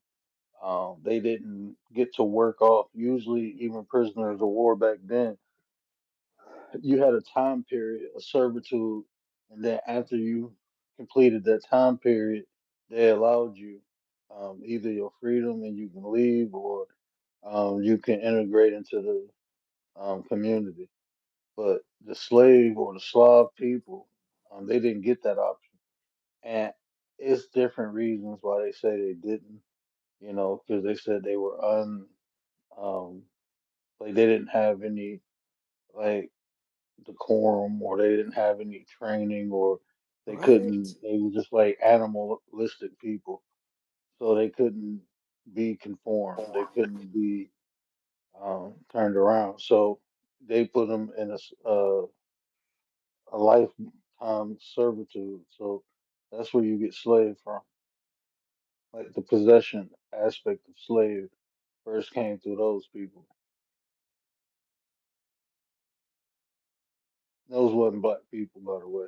They didn't get to work off. Usually, even prisoners of war back then, you had a time period, a servitude, and then after you completed that time period, they allowed you either your freedom and you can leave, or you can integrate into the community. But the slave or the Slav people, they didn't get that option, and it's different reasons why they say they didn't. You know, because they said they were um, like they didn't have any like decorum, or they didn't have any training, or they Right. couldn't. They were just like animalistic people, so they couldn't be conformed. They couldn't be turned around. So they put them in a lifetime servitude. So that's where you get slave from. Like the possession aspect of slave first came through those people. Those wasn't black people, by the way.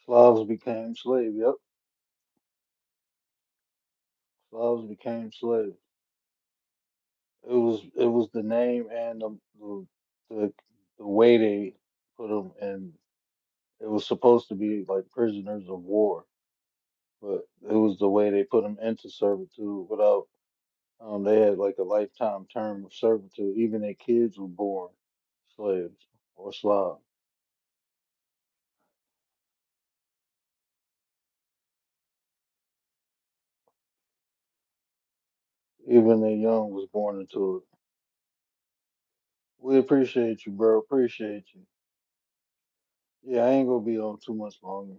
Slavs became slaves. Yep, Slavs became slaves. It was the name and the, the way they put them in. It was supposed to be like prisoners of war, but it was the way they put them into servitude without. They had like a lifetime term of servitude. Even their kids were born slaves or Slav. Even their young was born into it. We appreciate you, bro. Appreciate you. Yeah, I ain't gonna be on too much longer.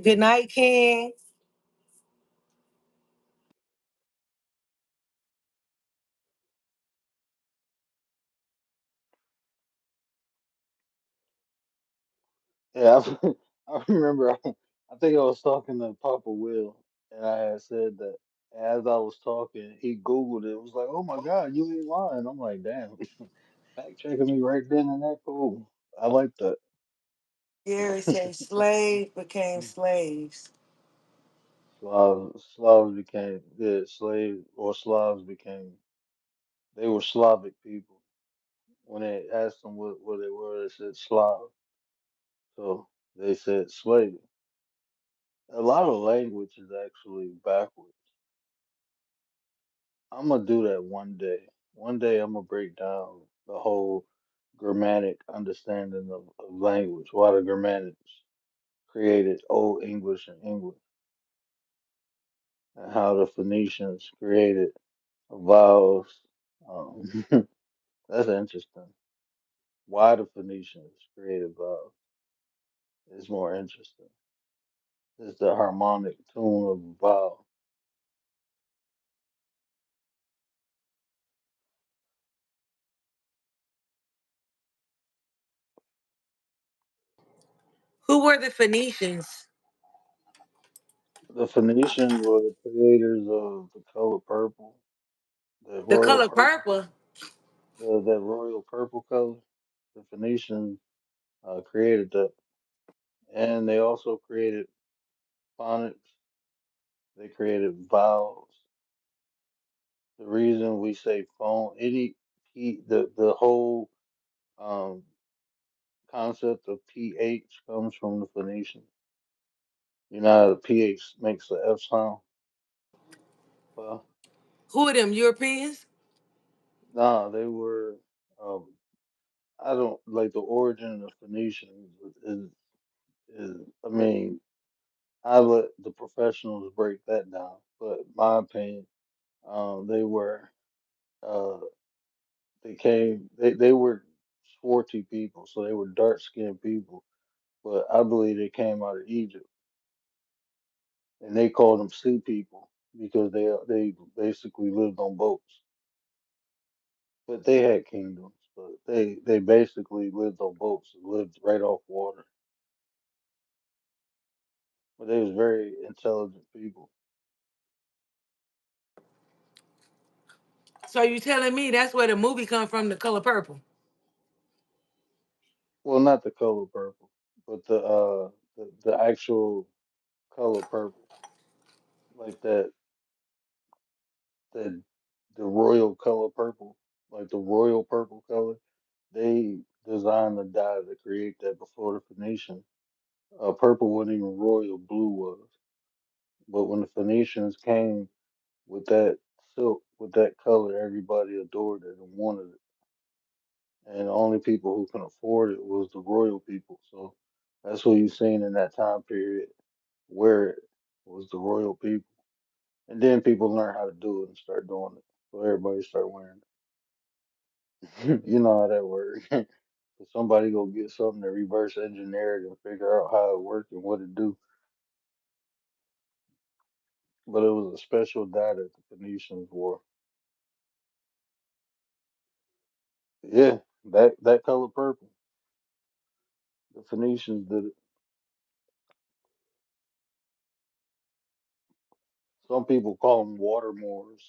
Good night, King. Yeah, I remember. I think I was talking to Papa Will, and I had said that as I was talking, he Googled it. It was like, "Oh my God, you ain't lying." I'm like, "Damn, fact checking me right then and that." Cool. I like that. Gary said slave became slaves. Slavs became slaves, or Slavs became. They were Slavic people. When they asked them what they were, they said Slav. So they said slave. A lot of language is actually backwards. I'm gonna do that one day. One day I'm gonna break down the whole grammatic understanding of language, why the grammatics created Old English and English, and how the Phoenicians created vowels. Um, that's interesting. Why the Phoenicians created vowels is more interesting. It's the harmonic tune of a vowel. Who were the Phoenicians? The Phoenicians were the creators of the color purple, the The royal color purple, purple. that royal purple color. The Phoenicians created that, and they also created phonics. They created vowels. The reason we say phone, the whole um, concept of ph comes from the Phoenicians. You know how the ph makes the f sound. Well, Who are them? Europeans? nah, they were. Um, I don't like the origin of Phoenicians is. I mean, I let the professionals break that down, but my opinion, they were uh, they were swarthy people, so they were dark skinned people. But I believe they came out of Egypt, and they called them sea people because they basically lived on boats. But they had kingdoms, but they basically lived on boats, and lived right off water. but they was very intelligent people. So you telling me that's where the movie come from, The Color Purple? Well, not the color purple, but the actual color purple, like that the royal color purple, like the royal purple color. They designed the dye to create that before the Phoenicians. Purple wasn't even royal, blue was. But when the Phoenicians came with that silk, with that color, everybody adored it and wanted it. And the only people who can afford it was the royal people. So that's what you seen in that time period wear it was the royal people. And then people learn how to do it and start doing it. So everybody start wearing it. You know how that works. So somebody go get something to reverse engineer it and figure out how it worked and what it do. But it was a special dye that the Phoenicians wore. Yeah, that color purple. The Phoenicians did it. Some people call them water Moors.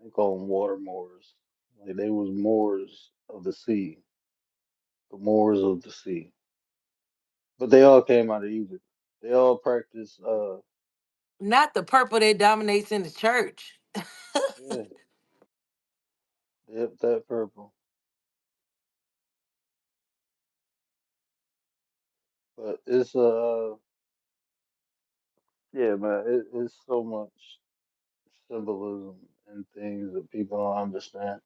They call them water Moors. Like they was Moors of the sea, the Moors of the sea. But they all came out of Egypt. They all practiced. Not the purple that dominates in the church. Yeah, yep, that purple. But it's yeah, man. It's so much symbolism and things that people don't understand,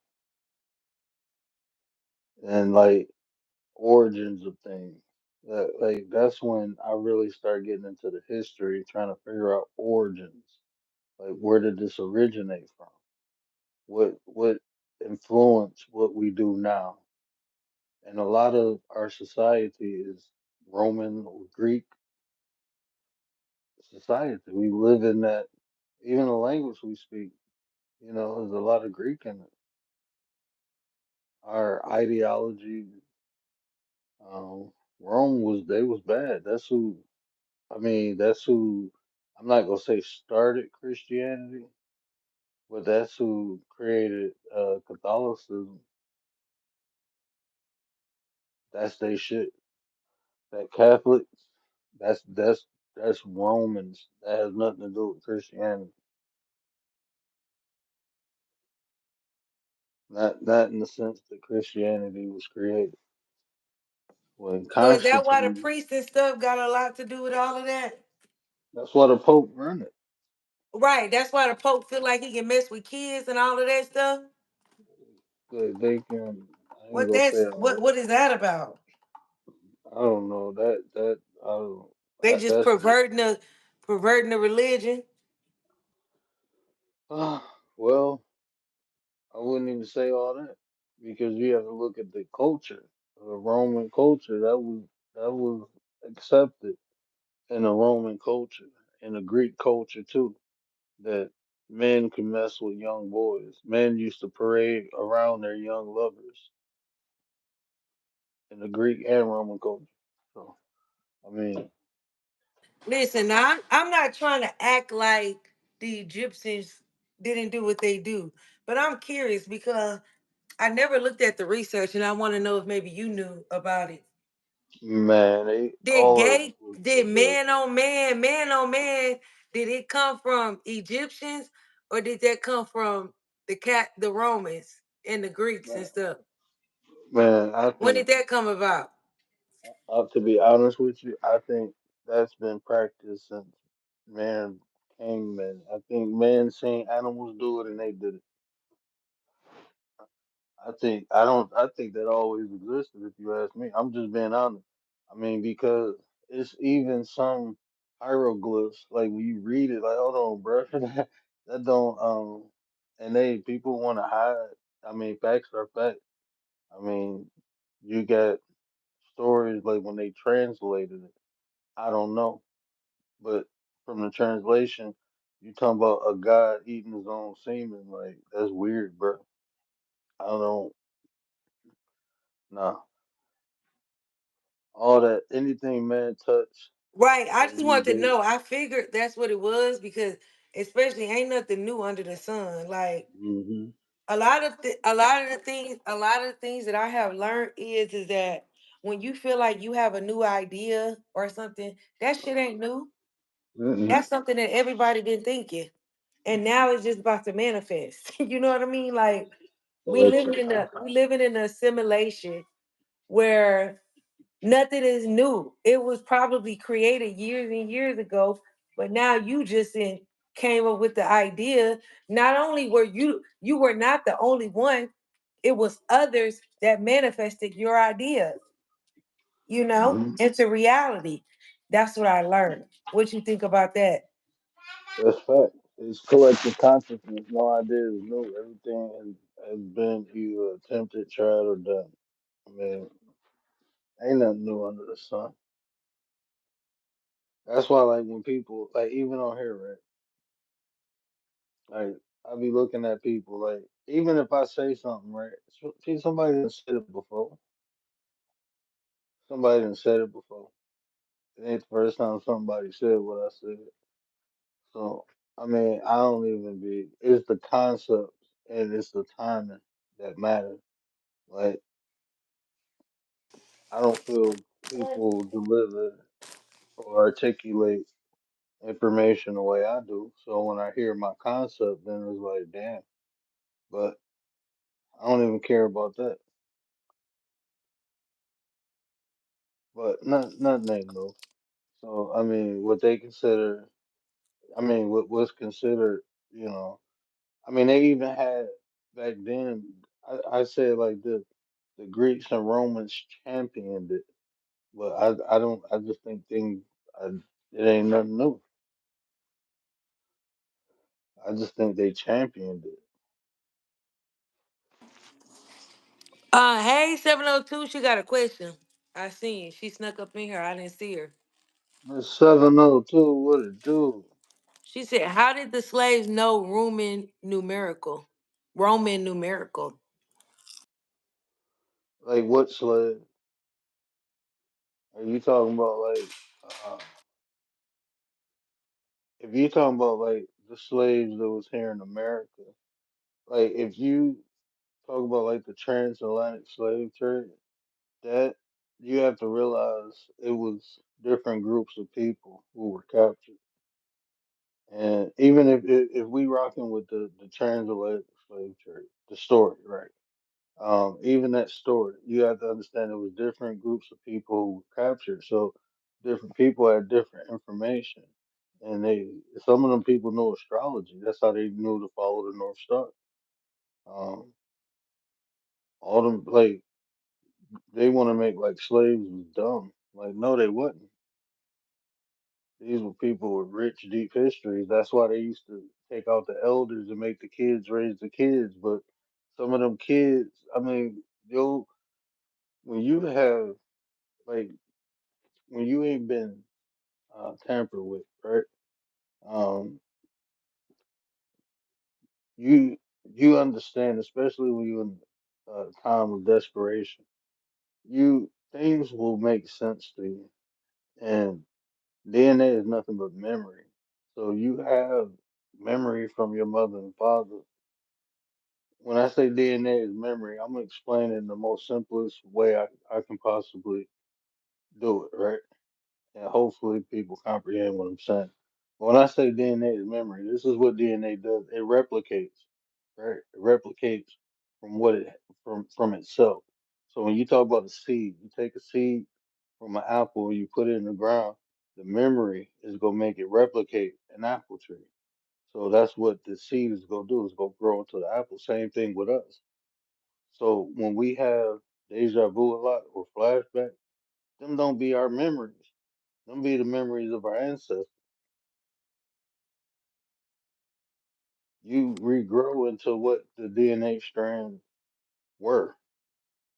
and like origins of things. Like that's when I really start getting into the history, trying to figure out origins. Like where did this originate from? What influenced what we do now? And a lot of our society is Roman or Greek society. We live in that. Even the language we speak, there's a lot of Greek in it. Our ideology, um, Rome was bad. That's who. I'm not gonna say started Christianity, but that's who created Catholicism. That's they shit. That Catholics, that's Romans. That has nothing to do with Christianity. Not in the sense that Christianity was created. When So is that why the Constantine, priests and stuff got a lot to do with all of that? that's why the Pope run it. Right. That's why the Pope feel like he can mess with kids and all of that stuff. They can. I ain't What gonna say that's all what that. what is that about? I don't know that. I don't. They just That's just. perverting the religion. Well, I wouldn't even say all that because you have to look at the culture, the Roman culture. That was accepted in the Roman culture, in the Greek culture too. That men can mess with young boys. Men used to parade around their young lovers in the Greek and Roman culture. So I mean, Listen, now I'm not trying to act like the Egyptians didn't do what they do, but I'm curious because I never looked at the research, and I want to know if maybe you knew about it. man, they Did all of it gay, did was man on man, did it come from Egyptians or did that come from the Romans and the Greeks and stuff? man. I When think did that come about? to be honest with you, I think that's been practiced since man came man. I think man seen animals do it and they did it. I think that always existed if you ask me. I'm just being honest. I mean, because it's even some hieroglyphs, like when you read it, like, hold on, bro, that don't and they people wanna hide. I mean, facts are facts. I mean, you got stories like when they translated it. I don't know. But from the translation, you talking about a god eating his own semen, like that's weird, bro. I don't nah. All that anything man touch Right. I and just wanted to he know. I figured that's what it was because especially ain't nothing new under the sun. Like hmm a lot of the things that I have learned is that when you feel like you have a new idea or something, that shit ain't new. mm That's something that everybody been thinking. And now it's just about to manifest. You know what I mean? Like we living in a simulation where nothing is new. It was probably created years and years ago, but now you just came up with the idea. Not only were you were not the only one, it was others that manifested your idea, hmm into reality. That's what I learned. What you think about that? That's fact. It's collective consciousness. No idea is new. Everything has been either attempted, tried, or done. I mean, ain't nothing new under the sun. That's why, like, when people, like, even on here, right? Like, I be looking at people, like, even if I say something, right? See, somebody done said it before. Somebody done said it before. It ain't the first time somebody said what I said. So, I mean, I don't even be. It's the concept and it's the timing that matter. Like, I don't feel people deliver or articulate information the way I do. So when I hear my concept, then it's like, damn. But I don't even care about that. But nothing ain't new. So I mean, what they consider, I mean, what was considered, you know, I mean, they even had back then. I say it like this: the Greeks and Romans championed it, but I don't. I just think things. I, it ain't nothing new. I just think they championed it. Hey, 702, she got a question. I seen she snuck up in here. I didn't see her. It's 702. What it do? She said, "How did the slaves know Roman numerical? Roman numerical." Like what slave? Are you talking about like? Uh, if you talking about like the slaves that was here in America, like if you talk about like the transatlantic slave trade, that you have to realize it was different groups of people who were captured. And even if we rocking with the transatlantic slave trade, the story, right? Even that story, you have to understand it was different groups of people who were captured. So different people had different information, and they some of them people know astrology. That's how they knew to follow the North Star. Um, all them like they want to make like slaves was dumb. Like no, they wasn't. These were people with rich, deep histories. That's why they used to take out the elders and make the kids raise the kids. But some of them kids, I mean, yo, when you have like when you ain't been tampered with, right? Um, you you understand, especially when you're in a time of desperation. You things will make sense to you, and DNA is nothing but memory. So you have memory from your mother and father. When I say DNA is memory, I'm gonna explain it in the most simplest way I can possibly do it, right? And hopefully people comprehend what I'm saying. When I say DNA is memory, this is what DNA does. It replicates, right? It replicates from what it from itself. So when you talk about a seed, you take a seed from an apple and you put it in the ground, the memory is gonna make it replicate an apple tree. So that's what the seed is gonna do, is gonna grow into the apple. Same thing with us. So when we have deja vu a lot or flashback, them don't be our memories. Them be the memories of our ancestors. You regrow into what the DNA strands were.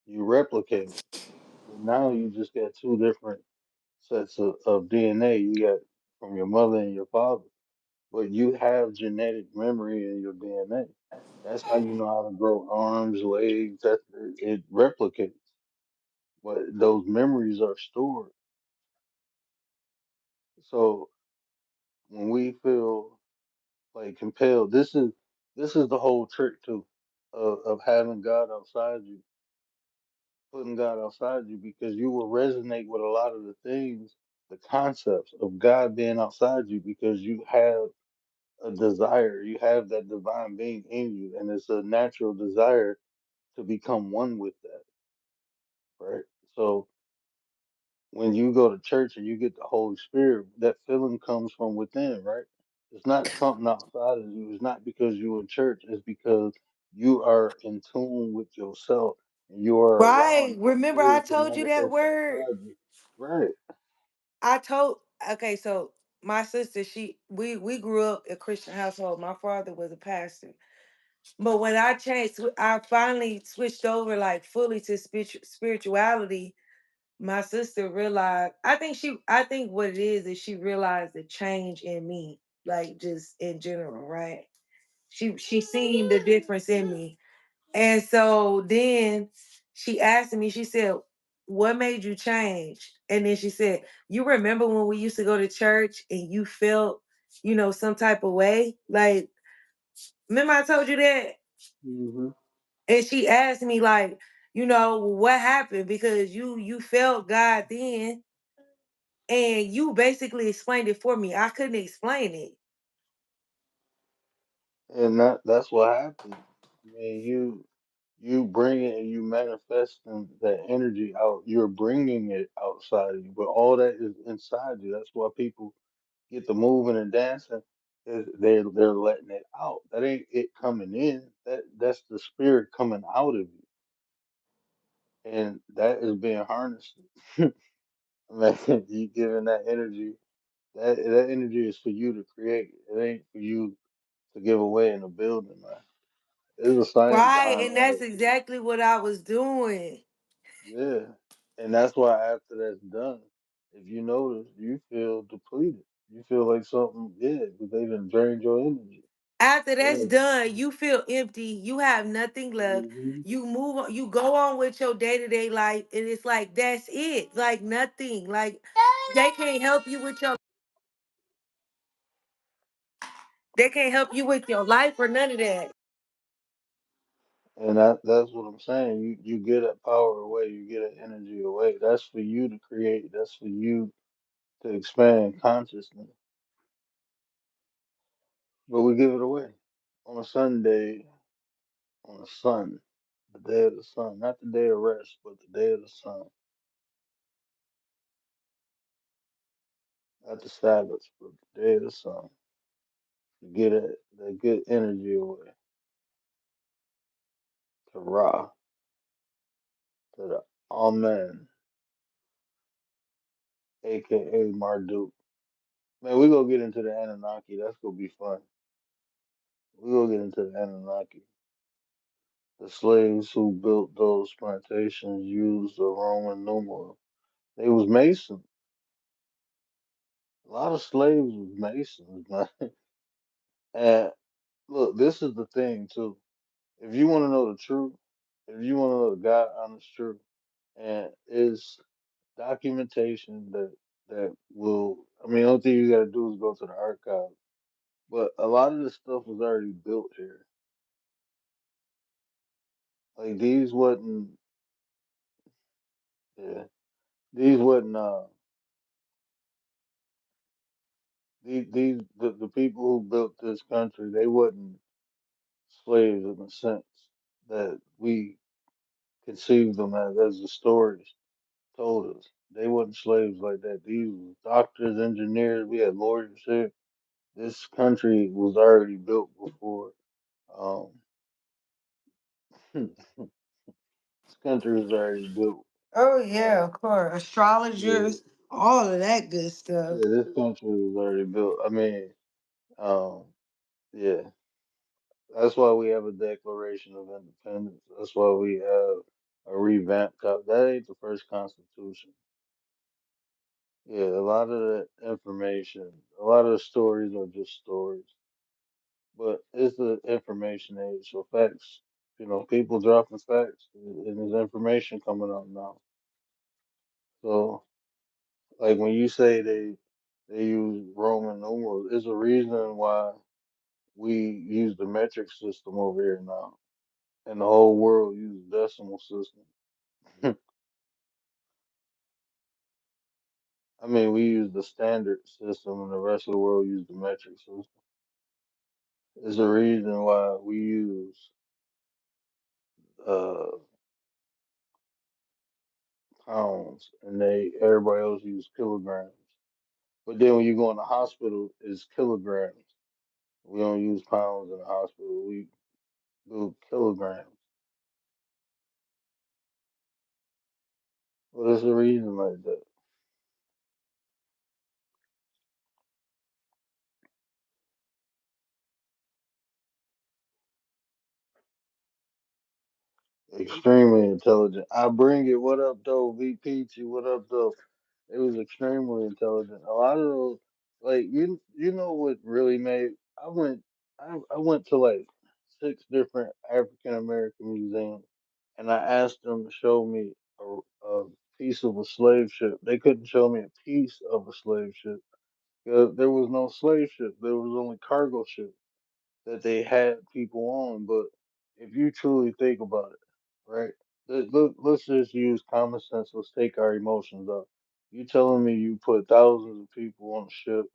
You replicate. So now you just got two different sets of DNA. You got from your mother and your father, but you have genetic memory in your DNA. That's how you know how to grow arms, legs. That it replicates. but those memories are stored. So when we feel like compelled, this is the whole trick too of having God outside you, putting God outside you, because you will resonate with a lot of the things, the concepts of God being outside you, because you have a desire, you have that divine being in you, and it's a natural desire to become one with that, right? So when you go to church and you get the Holy Spirit, that feeling comes from within, right? It's not something outside of you. It's not because you're in church. It's because you are in tune with yourself and you are Right. allowing that Remember I spirit to told you that manifest word? outside you. Right. I told okay, so my sister, we grew up in a Christian household. My father was a pastor. But when I changed, I finally switched over like fully to spirituality. My sister realized. I think what it is she realized the change in me, like just in general, right? She seen the difference in me, and so then she asked me. She said, "What made you change?" And then she said, "You remember when we used to go to church and you felt, some type of way? Like, remember I told you that?" Hmm. And she asked me like, what happened because you felt God then, and you basically explained it for me. I couldn't explain it. And that's what happens. I mean, you bring it and you manifesting that energy out. You're bringing it outside of you, but all that is inside you. That's why people get the moving and dancing. Is they're letting it out. That ain't it coming in. That's the spirit coming out of you, and that is being harnessed. Man, you giving that energy. That energy is for you to create. It ain't for you to give away in a building, man. There's a science Right, behind and all that's that shit. exactly what I was doing. Yeah. And that's why after that's done, if you notice, you feel depleted. You feel like something, yeah, because they done drained your energy. After that's Yeah. done, you feel empty. You have nothing left. Hmm. You move on. You go on with your day to day life, and it's like that's it. Like nothing. Like they can't help you with your. They can't help you with your life or none of that. And that's what I'm saying. You get that power away, you get that energy away. That's for you to create. That's for you to expand consciousness. But we give it away on a Sunday, on the sun, the day of the sun, not the day of rest, but the day of the sun, not the Sabbath, but the day of the sun. To get that good energy away to Ra, to the Amen, aka Marduk. Man, we gonna get into the Anunnaki. That's gonna be fun. We gonna get into the Anunnaki. The slaves who built those plantations used the Roman numeral. They was Masons. A lot of slaves was Masons, man. And look, this is the thing too. If you want to know the truth, if you want to know the God honest truth, and it's documentation that will. I mean, the only thing you got to do is go to the archive. But a lot of this stuff was already built here. Like these wasn't. Yeah, these wasn't. The people who built this country, they wasn't slaves in the sense that we conceived them as the stories told us. They wasn't slaves like that. These were doctors, engineers. We had lawyers here. This country was already built before. Um, this country was already built. Oh yeah, Um, of course. yeah, Astrologers, all of that good stuff. yeah, this country was already built. I mean, um, yeah, that's why we have a Declaration of Independence. That's why we have a revamped. That ain't the first Constitution. Yeah, a lot of the information, a lot of the stories are just stories. But it's the information age, so facts. People dropping facts, and there's information coming up now. So, like when you say they use Roman numerals, there's a reason why we use the metric system over here now, and the whole world uses decimal system. I mean, we use the standard system, and the rest of the world use the metric system. There's a reason why we use uh, pounds, and everybody else use kilograms. But then when you go in the hospital, it's kilograms. We don't use pounds in the hospital. We do kilograms. Well, there's a reason like that. Extremely intelligent. I bring it. What up, though? V Peachy. What up, though? It was extremely intelligent. A lot of those, like you know what really made. I went, I went to like six different African American museums, and I asked them to show me a piece of a slave ship. They couldn't show me a piece of a slave ship. There was no slave ship. There was only cargo ship that they had people on. But if you truly think about it, right? Let's just use common sense. Let's take our emotions out. You telling me you put thousands of people on a ship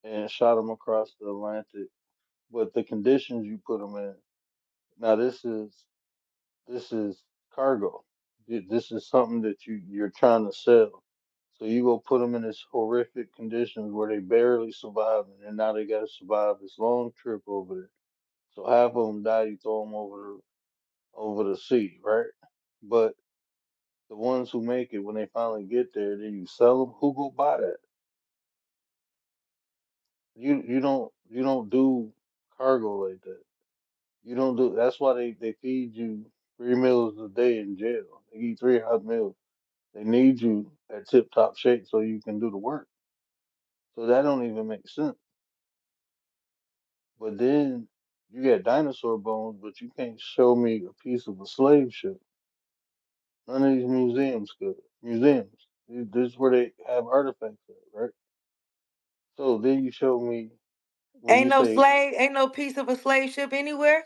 and shot them across the Atlantic, but the conditions you put them in. Now this is cargo. This is something that you're trying to sell. So you go put them in this horrific conditions where they barely survive, and now they got to survive this long trip over there. So half of them die. You throw them over the sea, right? But the ones who make it, when they finally get there, then you sell them. Who go buy that? You don't do cargo like that. You don't do. That's why they feed you 3 meals a day in jail. They eat 3 hot meals. They need you at tip top shape so you can do the work. So that don't even make sense. But then you got dinosaur bones, but you can't show me a piece of a slave ship. None of these museums could. Museums. This is where they have artifacts at, right? So then you show me when Ain't you no say slave, ain't no piece of a slave ship anywhere.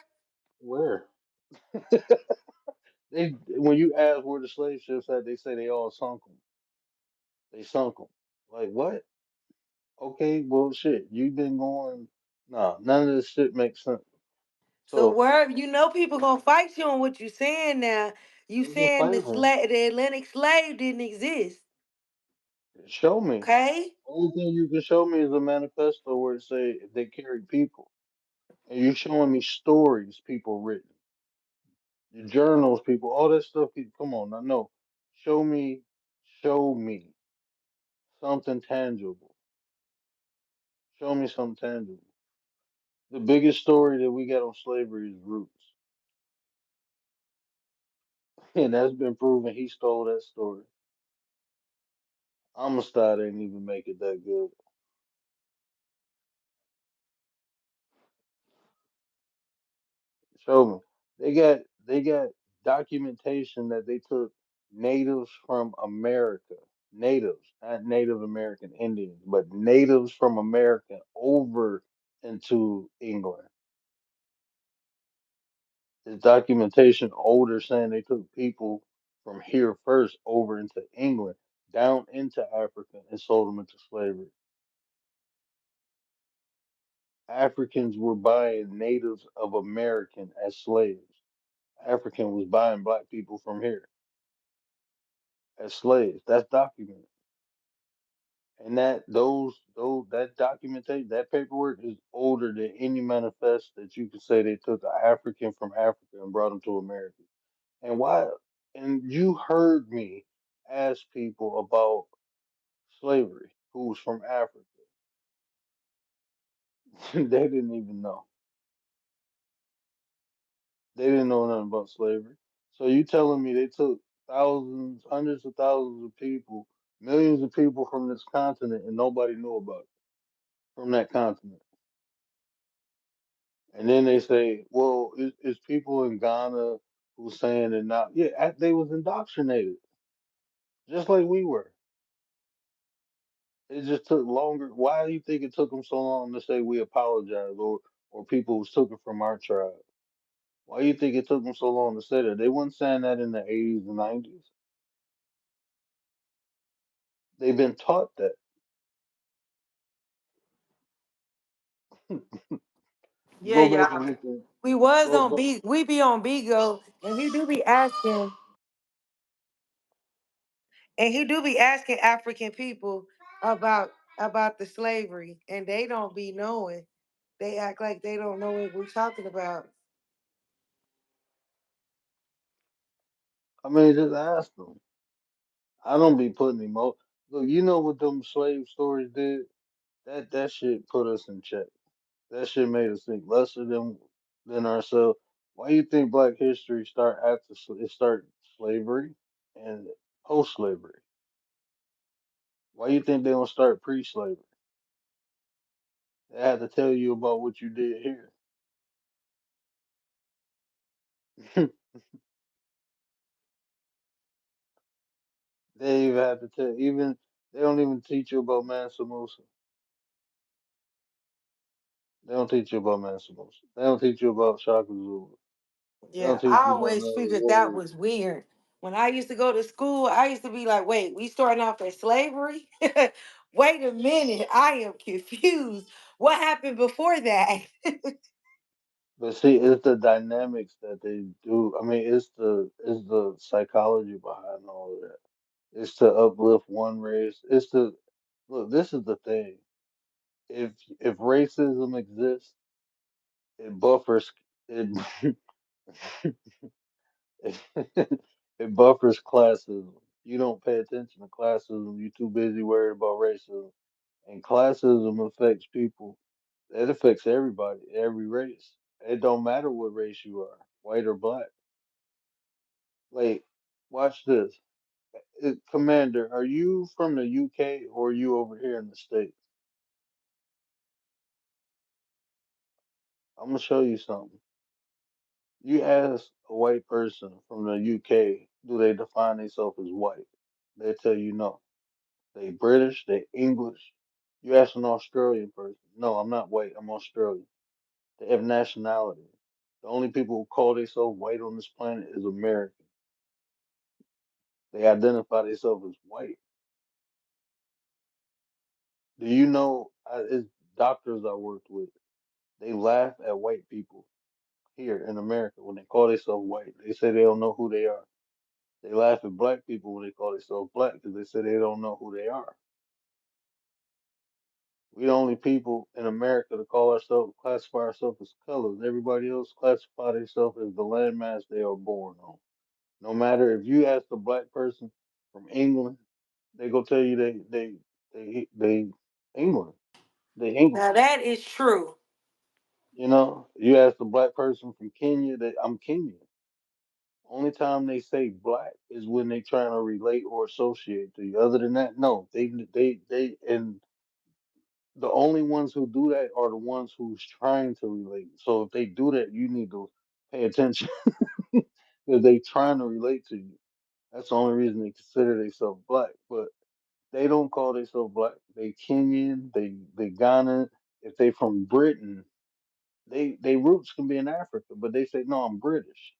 where they when you ask where the slave ships at, they say they all sunk them. They sunk them. Like what? Okay, well shit. You've been going. Nah, none of this shit makes sense. So So where you know people gonna fight you on what you saying now. You who's gonna saying fight me? the Atlantic slave didn't exist. Show me. Okay? Only thing you can show me is a manifesto where it say they carry people, and you're showing me stories people written, the journals people, all that stuff. Come on, I know. Show me, show me something tangible. Show me something tangible. The biggest story that we got on slavery is Roots, and that's been proven. He stole that story. Amistad ain't even make it that good. Show me. They got documentation that they took natives from America, natives, not Native American Indians, but natives from America over into England. There's documentation older saying they took people from here first over into England, down into Africa, and sold them into slavery. Africans were buying natives of American as slaves. African was buying black people from here as slaves. That's documented. And those that documentation, that paperwork is older than any manifest that you could say they took an African from Africa and brought him to America. And why? And you heard me ask people about slavery who's from Africa. They didn't even know. They didn't know nothing about slavery. So you telling me they took thousands, hundreds of thousands of people, millions of people from this continent, and nobody knew about it from that continent? And then they say, well, it's people in Ghana who saying they're not. Yeah, they was indoctrinated. just like we were. It just took longer. Why do you think it took them so long to say we apologize, or people was taken from our tribe? Why do you think it took them so long to say that? They weren't saying that in the 80s and 90s. They've been taught that. Yeah, Go back yeah. and look at We was go on go. B. We be on Bigo, and he do be asking, African people about the slavery, and they don't be knowing. They act like they don't know what we're talking about. I mean, just ask them. I don't be putting emo. Look, you know what them slave stories did? That shit put us in check. That shit made us think lesser than ourselves. Why you think Black history start after it start slavery and post slavery? Why you think they don't start pre-slavery? They had to tell you about what you did here. They even have to tell even they don't even teach you about Mansa Musa. They don't teach you about Mansa Musa. They don't teach you about Shaka Zulu. They don't Yeah, teach I you about always none of the figured that warriors. was weird. When I used to go to school, I used to be like, wait, we starting off at slavery? Wait a minute, I am confused. What happened before that? But see, it's the dynamics that they do. I mean, it's the psychology behind all of that. It's to uplift one race. It's to look. This is the thing. If racism exists, it buffers it. It buffers classism. You don't pay attention to classism. You're too busy worried about racism. And classism affects people. It affects everybody, every race. It don't matter what race you are, white or black. Like, watch this. Commander, are you from the UK or are you over here in the States? I'm gonna show you something. You ask a white person from the UK, do they define themselves as white? They tell you no. They British, they English. You ask an Australian person, no, I'm not white, I'm Australian. They have nationality. The only people who call themselves white on this planet is American. They identify themselves as white. Do you know? It's doctors I worked with. They laugh at white people here in America when they call themselves white. They say they don't know who they are. They laugh at black people when they call themselves black because they say they don't know who they are. We the only people in America to call ourselves, classify ourselves as colors. Everybody else classify themselves as the landmass they are born on. No matter if you ask a black person from England, they go tell you they England, they Now English. that is true. You know, you ask a black person from Kenya, that I'm Kenyan. Only time they say black is when they trying to relate or associate to you. Other than that, no. And the only ones who do that are the ones who's trying to relate. So if they do that, you need to pay attention because they trying to relate to you. That's the only reason they consider themselves black. But they don't call themselves black. They Kenyan, they Ghana. If they from Britain, they roots can be in Africa, but they say no, I'm British.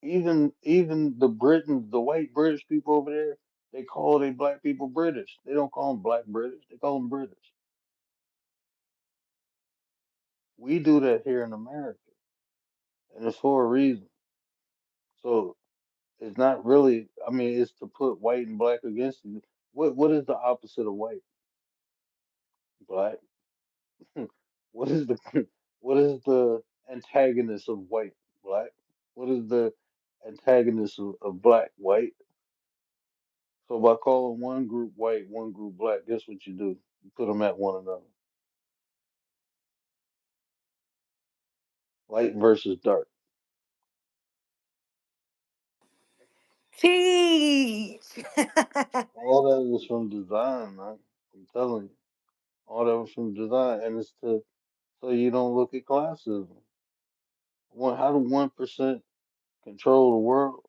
Even the Britons, the white British people over there, they call they black people British. They don't call them black British. They call them British. We do that here in America, and it's for a reason. So it's not really. I mean, it's to put white and black against you. What is the opposite of white? Black. What is the what is the antagonist of white? Black. What is the antagonist of black? White. So by calling one group white, one group black, guess what you do? You put them at one another. Light versus dark. Teach. All that was from design, man. I'm telling you. All that was from design, and it's to so you don't look at classism. How do 1%? control the world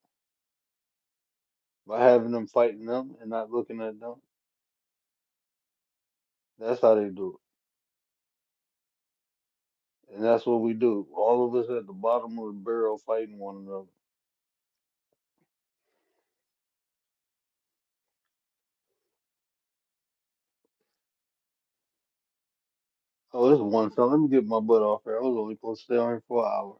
by having them fighting them and not looking at them. That's how they do it. And that's what we do. All of us at the bottom of the barrel fighting one another. Oh, this is one song. Let me get my butt off here. I was only supposed to stay on here for an hour.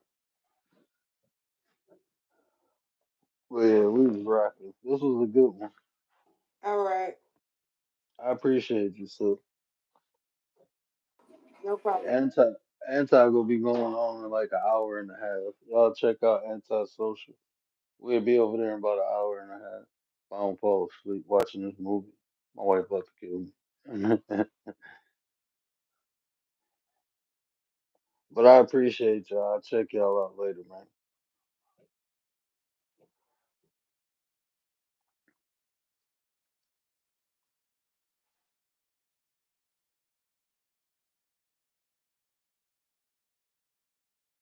But yeah, we was rocking. This was a good one. All right. I appreciate you, so No problem. anti anti gonna be going on in like an hour and a half. Y'all check out anti-social. We'll be over there in about an hour and a half. If I don't fall asleep watching this movie. My wife about to kill me. But I appreciate y'all. I'll check y'all out later, man.